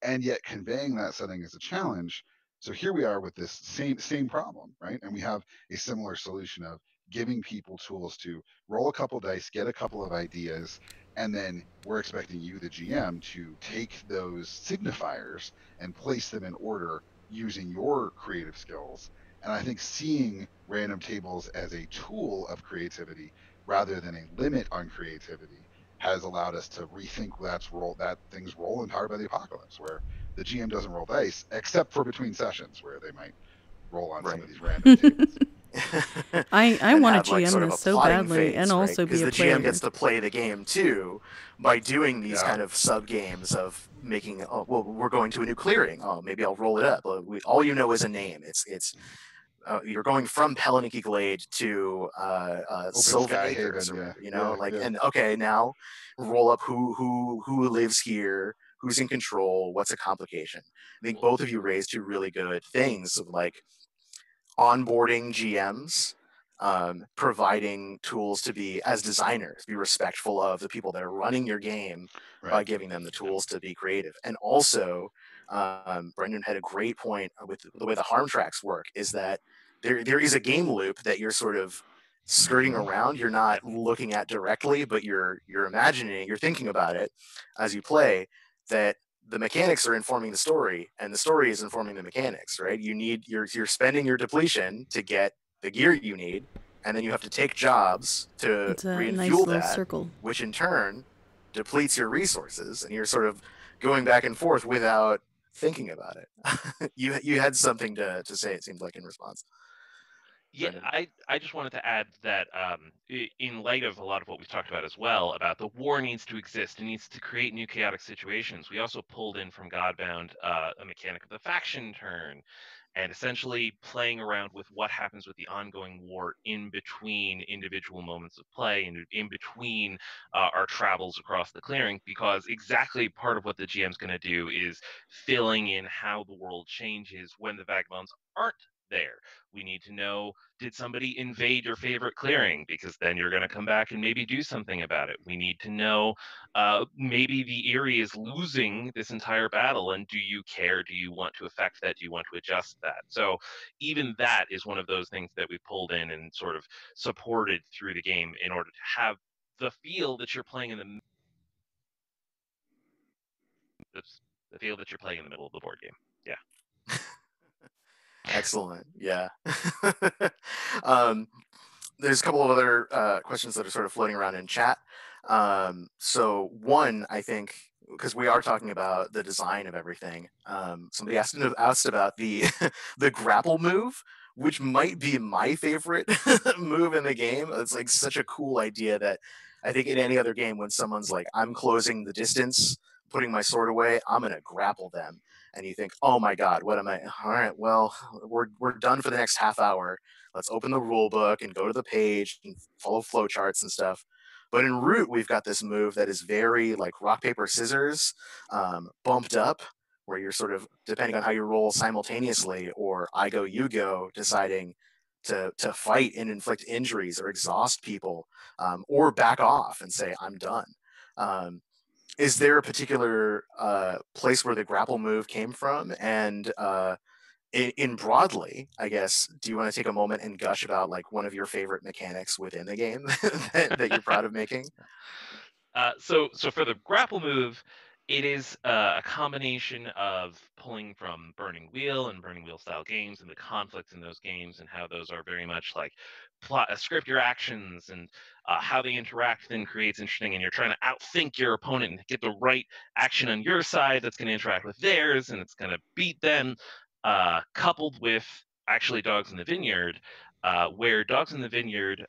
and yet conveying that setting is a challenge. So here we are with this same problem, right? And we have a similar solution of giving people tools to roll a couple dice, get a couple of ideas, and then we're expecting you, the GM, to take those signifiers and place them in order using your creative skills. And I think seeing random tables as a tool of creativity rather than a limit on creativity has allowed us to rethink that things roll Empowered by the Apocalypse, where the GM doesn't roll dice except for between sessions where they might roll on some of these random tables. I want to like, GM sort of this so badly, and also be a the player. GM gets to play the game too by doing these kind of sub games of making. Oh, well, we're going to a new clearing. Oh, maybe I'll roll it up. All you know is a name. It's you're going from Pelenniki Glade to Sylvan Sky Acres, Haven, or whatever, yeah. like, Yeah. and okay, now roll up who lives here, who's in control, what's a complication. I think both of you raised two really good things of like onboarding GMs, providing tools to be, as designers, be respectful of the people that are running your game by Right. giving them the tools to be creative. And also, Brendan had a great point with the way the harm tracks work, is that there is a game loop that you're sort of skirting around. You're not looking at directly, but you're imagining, you're thinking about it as you play, that the mechanics are informing the story, and the story is informing the mechanics, right? You're spending your depletion to get the gear you need, and then you have to take jobs to It's a nice refuel little that, circle. which in turn depletes your resources, and you're sort of going back and forth without thinking about it. You had something to say, it seemed like, in response. Yeah, Brendan. I just wanted to add that in light of a lot of what we've talked about as well, about the war needs to exist, it needs to create new chaotic situations. We also pulled in from Godbound a mechanic of the faction turn, and essentially playing around with what happens with the ongoing war in between individual moments of play and in between our travels across the clearing, because exactly part of what the GM's going to do is filling in how the world changes when the vagabonds aren't there. We need to know, did somebody invade your favorite clearing? Because then you're going to come back and maybe do something about it. We need to know, maybe the Eyrie is losing this entire battle, and do you care? Do you want to affect that? Do you want to adjust that? So even that is one of those things that we pulled in and sort of supported through the game in order to have the feel that you're playing in the feel that you're playing in the middle of the board game. Yeah. Excellent. Yeah. There's a couple of other questions that are sort of floating around in chat. So one, I think, because we are talking about the design of everything, somebody asked about the the grapple move, which might be my favorite move in the game. It's like such a cool idea that I think in any other game, when someone's like, I'm closing the distance, putting my sword away, I'm gonna grapple them. And you think, oh my God, what am I? All right, well, we're done for the next half hour. Let's open the rule book and go to the page and follow flowcharts and stuff. But in Root, we've got this move that is very like rock, paper, scissors, bumped up, where you're sort of, depending on how you roll simultaneously, or I go, you go, deciding to fight and inflict injuries or exhaust people, or back off and say, I'm done. Is there a particular place where the grapple move came from? And in broadly, I guess, do you want to take a moment and gush about like one of your favorite mechanics within the game that you're proud of making? So for the grapple move, it is a combination of pulling from Burning Wheel and Burning Wheel style games and the conflicts in those games and how those are very much like script your actions, and how they interact then creates interesting, and you're trying to outthink your opponent and get the right action on your side that's going to interact with theirs and it's going to beat them, coupled with actually Dogs in the Vineyard, where Dogs in the Vineyard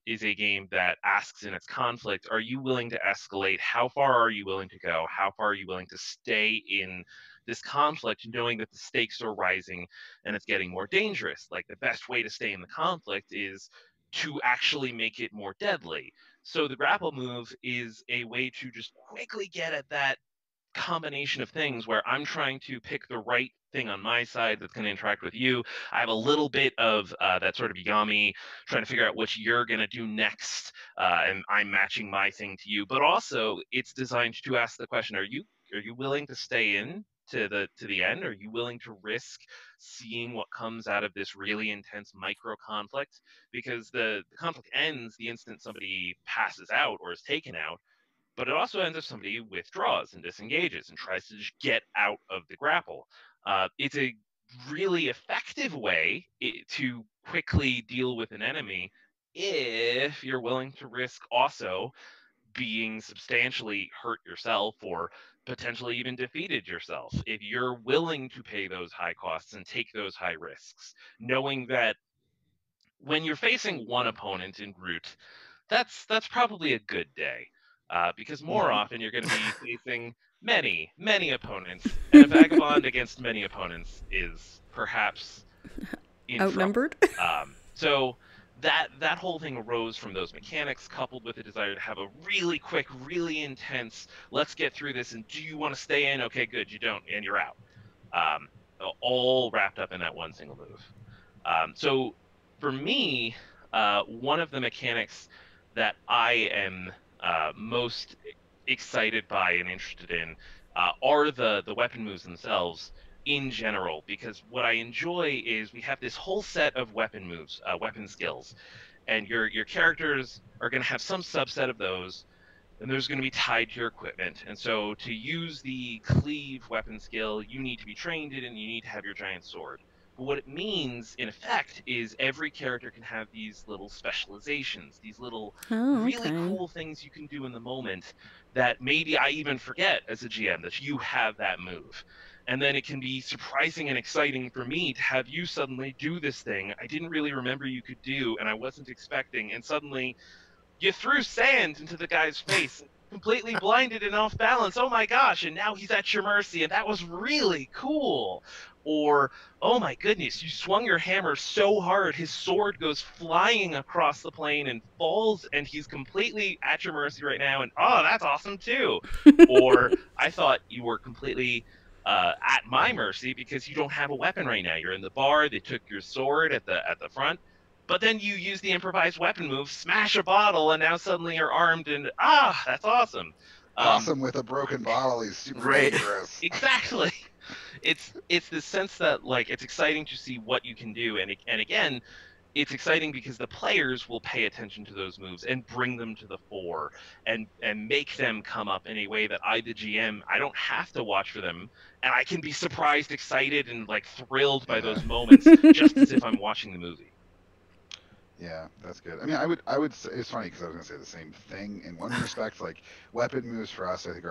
is a game that asks in its conflict, are you willing to escalate? How far are you willing to go? How far are you willing to stay in this conflict, knowing that the stakes are rising and it's getting more dangerous? Like, the best way to stay in the conflict is to actually make it more deadly. So the grapple move is a way to just quickly get at that combination of things where I'm trying to pick the right thing on my side that's going to interact with you. I have a little bit of that sort of Yami, trying to figure out what you're going to do next, and I'm matching my thing to you. But also, it's designed to ask the question: Are you willing to stay in to the end? Are you willing to risk seeing what comes out of this really intense micro conflict? Because the conflict ends the instant somebody passes out or is taken out, but it also ends if somebody withdraws and disengages and tries to just get out of the grapple. It's a really effective way to quickly deal with an enemy if you're willing to risk also being substantially hurt yourself or potentially even defeated yourself. If you're willing to pay those high costs and take those high risks, knowing that when you're facing one opponent in Root, that's probably a good day, because more often you're going to be facing many opponents, and a vagabond against many opponents is perhaps in trouble. Outnumbered? So that whole thing arose from those mechanics, coupled with a desire to have a really quick, really intense, let's get through this, and do you want to stay in? Okay, good, you don't, and you're out. Um, all wrapped up in that one single move. So for me, one of the mechanics that I am most excited by and interested in are the weapon moves themselves in general, because what I enjoy is we have this whole set of weapon moves, weapon skills, and your characters are going to have some subset of those, and there's going to be tied to your equipment. And so to use the cleave weapon skill, you need to be trained in it, and you need to have your giant sword. But what it means, in effect, is every character can have these little specializations, these little Oh, really okay. cool things you can do in the moment that maybe I even forget as a GM that you have that move. And then it can be surprising and exciting for me to have you suddenly do this thing I didn't really remember you could do and I wasn't expecting, and suddenly you threw sand into the guy's face, completely blinded and off balance. Oh my gosh, and now he's at your mercy, and that was really cool. Or, oh my goodness, you swung your hammer so hard, his sword goes flying across the plane and falls, and he's completely at your mercy right now, and oh, that's awesome too. Or, I thought you were completely at my mercy because you don't have a weapon right now. You're in the bar, they took your sword at the front, but then you use the improvised weapon move, smash a bottle, and now suddenly you're armed, and that's awesome. Awesome with a broken bottle. He's super Right. dangerous. Exactly. It's the sense that like it's exciting to see what you can do, and again, it's exciting because the players will pay attention to those moves and bring them to the fore and make them come up in a way that I, the GM, I don't have to watch for them, and I can be surprised, excited, and like thrilled by Yeah. those moments, just as if I'm watching the movie. Yeah, that's good. I mean, I would say it's funny because I was gonna say the same thing in one respect. Like weapon moves for us, I think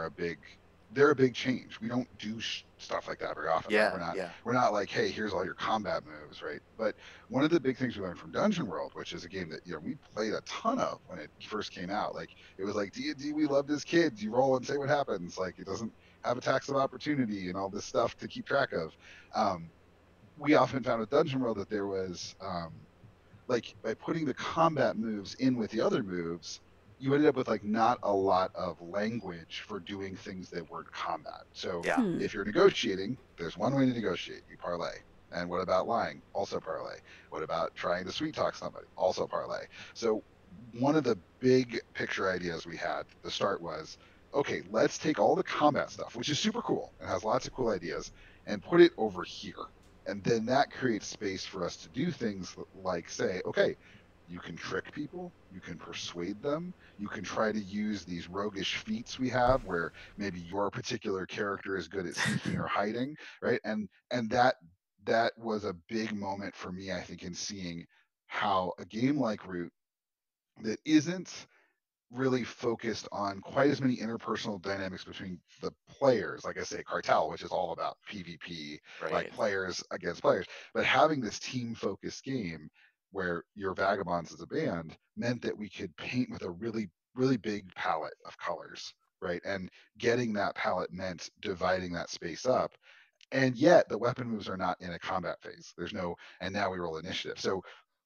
they're a big change. We don't do stuff like that very often, right? Yeah, yeah. We're not like, hey, here's all your combat moves, right? But one of the big things we learned from Dungeon World, which is a game that we played a ton of when it first came out. Like it was like D&D we loved as kids. You roll and say what happens. Like it doesn't have a tax of opportunity and all this stuff to keep track of. We often found with Dungeon World that there was like by putting the combat moves in with the other moves, you ended up with like not a lot of language for doing things that weren't combat. So Yeah. if you're negotiating, there's one way to negotiate. You parlay. And what about lying? Also parlay. What about trying to sweet talk somebody? Also parlay. So one of the big picture ideas we had at the start was, okay, let's take all the combat stuff, which is super cool and has lots of cool ideas, and put it over here. And then that creates space for us to do things like say, okay, you can trick people, you can persuade them, you can try to use these roguish feats we have where maybe your particular character is good at sneaking or hiding, right? And that was a big moment for me, I think, in seeing how a game like Root that isn't really focused on quite as many interpersonal dynamics between the players, like I say, Cartel, which is all about PvP, Right. like players against players, but having this team focused game where your Vagabonds as a band meant that we could paint with a really, really big palette of colors, right? And getting that palette meant dividing that space up. And yet the weapon moves are not in a combat phase. There's no, and now we roll initiative. So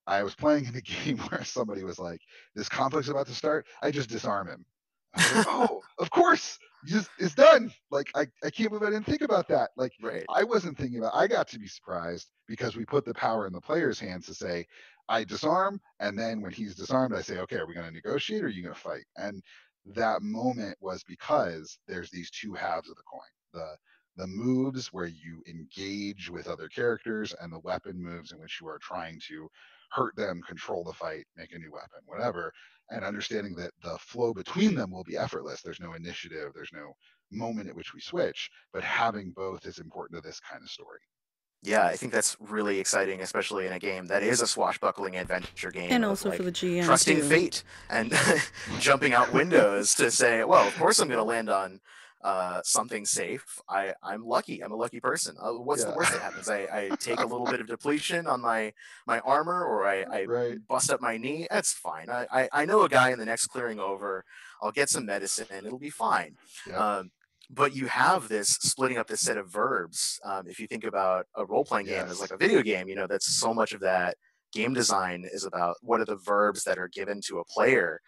I was playing in a game where somebody was like, "This conflict's about to start." I just disarm him. I was like, "Oh, of course, it's done." Like I can't believe I didn't think about that. Like Right. I wasn't thinking about. I got to be surprised because we put the power in the player's hands to say, "I disarm," and then when he's disarmed, I say, "Okay, are we going to negotiate or are you going to fight?" And that moment was because there's these two halves of the coin. The moves where you engage with other characters and the weapon moves in which you are trying to hurt them, control the fight, make a new weapon, whatever, and understanding that the flow between them will be effortless. There's no initiative, there's no moment at which we switch, but having both is important to this kind of story. Yeah, I think that's really exciting, especially in a game that is a swashbuckling adventure game. And of, also like, for the GM trusting too. fate and jumping out windows to say, well, of course I'm going to land on something safe. I'm lucky. I'm a lucky person. What's the Yeah. worst that happens? I take a little bit of depletion on my armor, or I Right. bust up my knee. That's fine. I know a guy in the next clearing over. I'll get some medicine and it'll be fine. Yep. Um, but you have this splitting up this set of verbs. If you think about a role-playing game as like a video game, that's so much of that game design is about what are the verbs that are given to a player.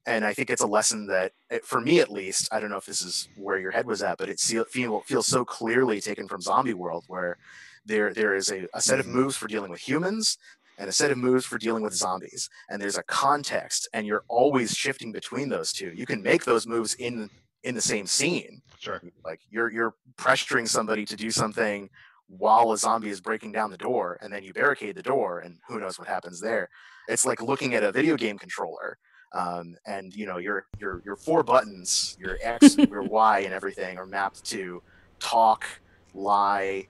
And I think it's a lesson that, for me at least, I don't know if this is where your head was at, but it feels so clearly taken from Zombie World, where there is a set of moves for dealing with humans and a set of moves for dealing with zombies. And there's a context, and you're always shifting between those two. You can make those moves in the same scene. Sure. Like you're pressuring somebody to do something while a zombie is breaking down the door, and then you barricade the door, and who knows what happens there. It's like looking at a video game controller. And your 4 buttons, your X, your Y, and everything are mapped to talk, lie,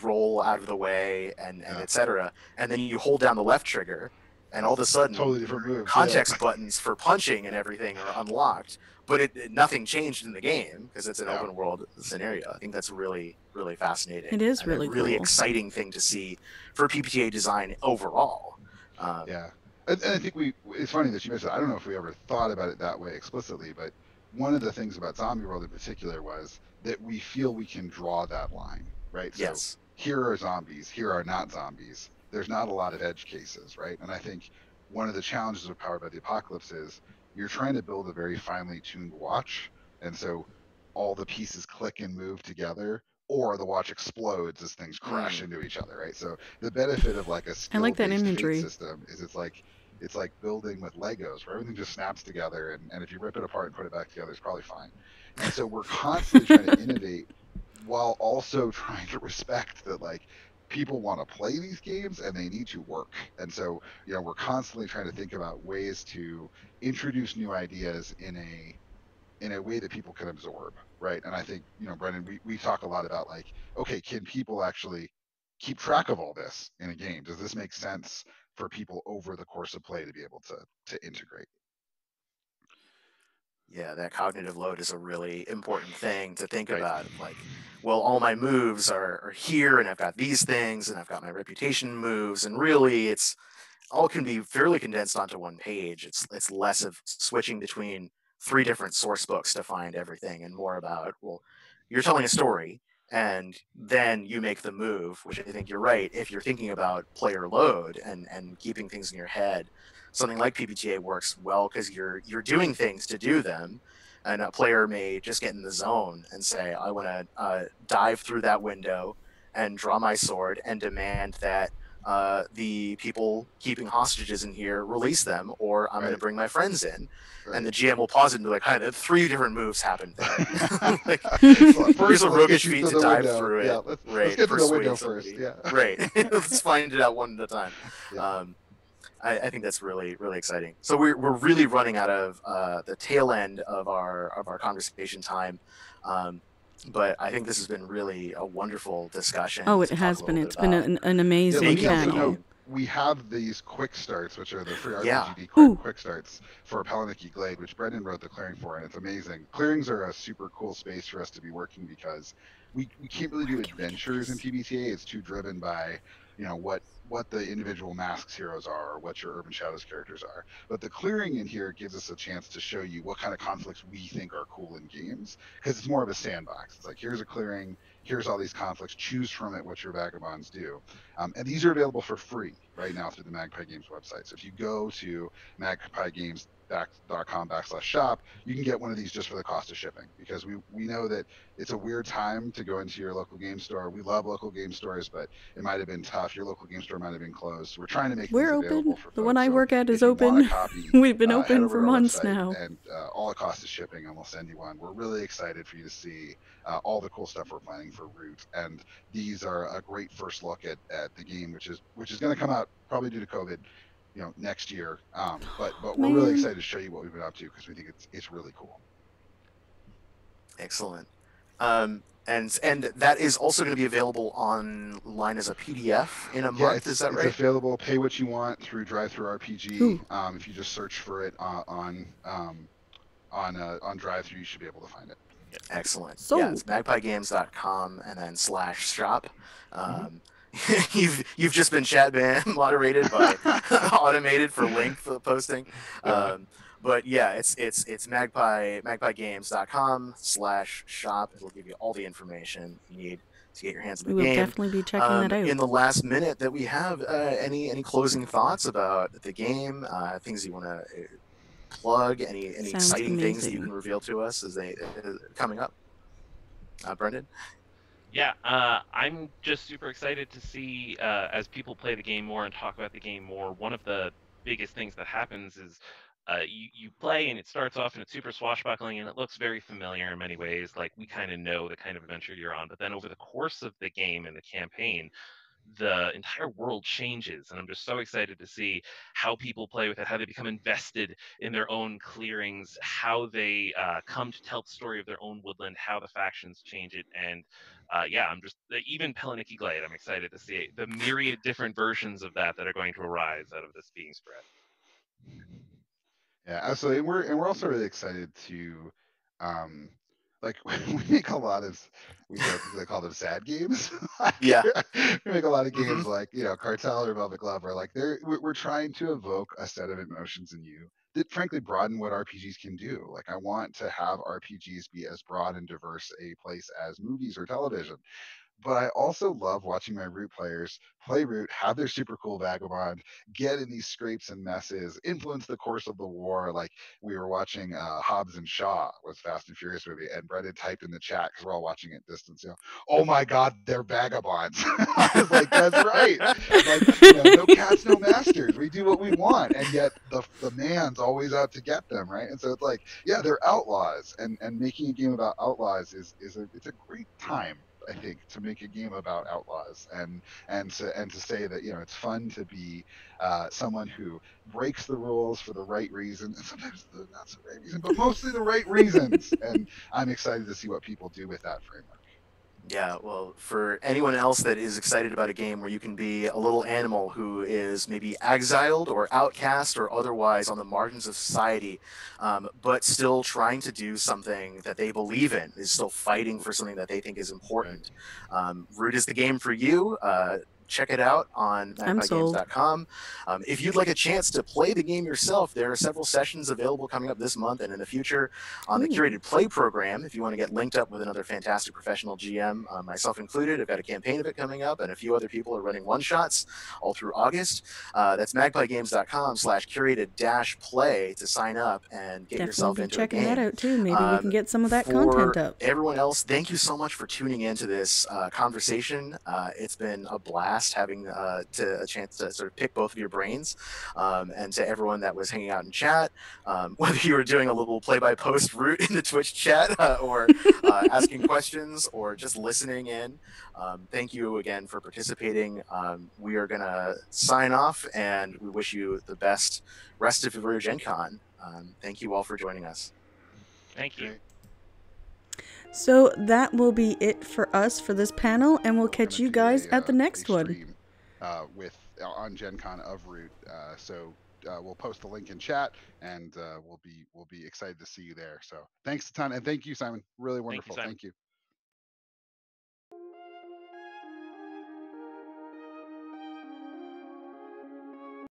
roll out of the way, and etc. And then you hold down the left trigger, and all of a sudden, totally different move. Context buttons for punching and everything are unlocked. But nothing changed in the game because it's an open world scenario. I think that's really, really fascinating. It is really really cool. exciting thing to see for PBTA design overall. And I think it's funny that you mentioned, I don't know if we ever thought about it that way explicitly, but one of the things about Zombie World in particular was that we feel we can draw that line, right? Yes. So here are zombies, here are not zombies. There's not a lot of edge cases, right? And I think one of the challenges of Powered by the Apocalypse is you're trying to build a very finely tuned watch. And so all the pieces click and move together, or the watch explodes as things crash into each other, right? So the benefit of like a skill-based fate system is it's like building with Legos, where everything just snaps together, and if you rip it apart and put it back together, it's probably fine. And so we're constantly trying to innovate while also trying to respect that, like, people want to play these games and they need to work. And so, we're constantly trying to think about ways to introduce new ideas in a way that people can absorb, right? And I think, Brendan, we talk a lot about, like, okay, can people actually keep track of all this in a game? Does this make sense for people over the course of play to be able to integrate? Yeah, that cognitive load is a really important thing to think about. Like, well, all my moves are here, and I've got these things, and I've got my reputation moves, and really it's all can be fairly condensed onto one page. It's less of switching between 3 different source books to find everything, and more about, well, you're telling a story, and then you make the move, which I think you're right. If you're thinking about player load and keeping things in your head, something like PBTA works well because you're doing things to do them, and a player may just get in the zone and say, I want to dive through that window and draw my sword and demand that the people keeping hostages in here release them, or I'm going to bring my friends in. And the GM will pause it and be like, "Hi, 3 different moves happened there." Like, here's a roguish feat to dive through it. Let's get through the window first. Yeah. Right. Let's find it out one at a time. Yeah. I think that's really, really exciting. So we're really running out of the tail end of our conversation time. But I think this has been really a wonderful discussion. Oh, it has been. It's been an amazing panel. We have these quick starts, which are the free RPGD quick starts for Palaniki Glade, which Brendan wrote the clearing for, and it's amazing. Clearings are a super cool space for us to be working because we can't really do adventures in PBTA. It's too driven by, what the individual Masks heroes are, or what your Urban Shadows characters are. But the clearing in here gives us a chance to show you what kind of conflicts we think are cool in games, because it's more of a sandbox. It's like, here's a clearing, here's all these conflicts, choose from it what your vagabonds do. And these are available for free right now through the Magpie Games website. So if you go to magpiegames.com/shop, you can get one of these just for the cost of shipping, because we know that it's a weird time to go into your local game store. We love local game stores, but it might have been tough. Your local game store might have been closed. So we're trying to make these available for folks. The one I work at is open. We've been open for months now. And all the cost is shipping, and we'll send you one. We're really excited for you to see all the cool stuff we're planning for Root. And these are a great first look at the game, which is going to come out probably due to COVID, next year. But we're really excited to show you what we've been up to, because we think it's really cool. Excellent. And that is also going to be available online as a PDF in a month. Is that right? It's available. Pay what you want through DriveThruRPG. If you just search for it on DriveThru, you should be able to find it. Excellent. So it's magpiegames.com and then /shop. You've just been chat ban moderated by automated for link for the posting. But yeah, it's magpiegames.com/shop. It'll give you all the information you need to get your hands on the We will game. definitely be checking that out. In the last minute that we have, any closing thoughts about the game? Things you want to plug? Any Sounds exciting things that you can amazing. reveal to us as they coming up? Brendan? Yeah, I'm just super excited to see as people play the game more and talk about the game more. One of the biggest things that happens is you play and it starts off and it's super swashbuckling and it looks very familiar in many ways. Like we kind of know the kind of adventure you're on, but then over the course of the game and the campaign, the entire world changes, and I'm just so excited to see how people play with it, how they become invested in their own clearings, how they come to tell the story of their own woodland, how the factions change it. And yeah, I'm just even Peliniki Glade, I'm excited to see the myriad different versions of that are going to arise out of this being spread. Yeah, absolutely. And we're also really excited to, um, like we make a lot of, we jokingly call them sad games. Like, Yeah. we make a lot of Mm-hmm. games like Cartel or Velvet Glove, where like we're trying to evoke a set of emotions in you that frankly broaden what RPGs can do. Like I want to have RPGs be as broad and diverse a place as movies or television. But I also love watching my Root players play Root, have their super cool vagabond, get in these scrapes and messes, influence the course of the war. Like we were watching Hobbs and Shaw was Fast and Furious movie, and Brendan typed in the chat because we're all watching it distance. Oh my God, they're vagabonds. I was like, that's right. Like no cats, no masters. We do what we want, and yet the man's always out to get them, right? And so it's like, yeah, they're outlaws, and making a game about outlaws it's a great time, I think, to make a game about outlaws, and to say that it's fun to be someone who breaks the rules for the right reason, and sometimes not the right reason, but mostly the right reasons. And I'm excited to see what people do with that framework. Yeah, well, for anyone else that is excited about a game where you can be a little animal who is maybe exiled or outcast or otherwise on the margins of society, but still trying to do something that they believe in, is still fighting for something that they think is Right. important. Root is the game for you. Check it out on I'm sold. magpiegames.com. If you'd like a chance to play the game yourself, there are several sessions available coming up this month and in the future on the Ooh. Curated Play program. If you want to get linked up with another fantastic professional GM, myself included, I've got a campaign of it coming up, and a few other people are running one-shots all through August. That's magpiegames.com/curated-play to sign up and get yourself Definitely be into a checking that game. out too. Maybe we can get some of that content For up. everyone else, thank you so much for tuning into this conversation. It's been a blast having a chance to sort of pick both of your brains. And to everyone that was hanging out in chat, whether you were doing a little play-by-post route in the Twitch chat or asking questions or just listening in, thank you again for participating. We are going to sign off, and we wish you the best rest of your Gen Con. Thank you all for joining us. Thank you. Great. So that will be it for us for this panel, and we'll We're catch gonna you do guys at the next a one. stream, on Gen Con of Root. So we'll post the link in chat, and we'll be excited to see you there. So thanks a ton, and thank you, Simon. Really wonderful. Simon. Thank you.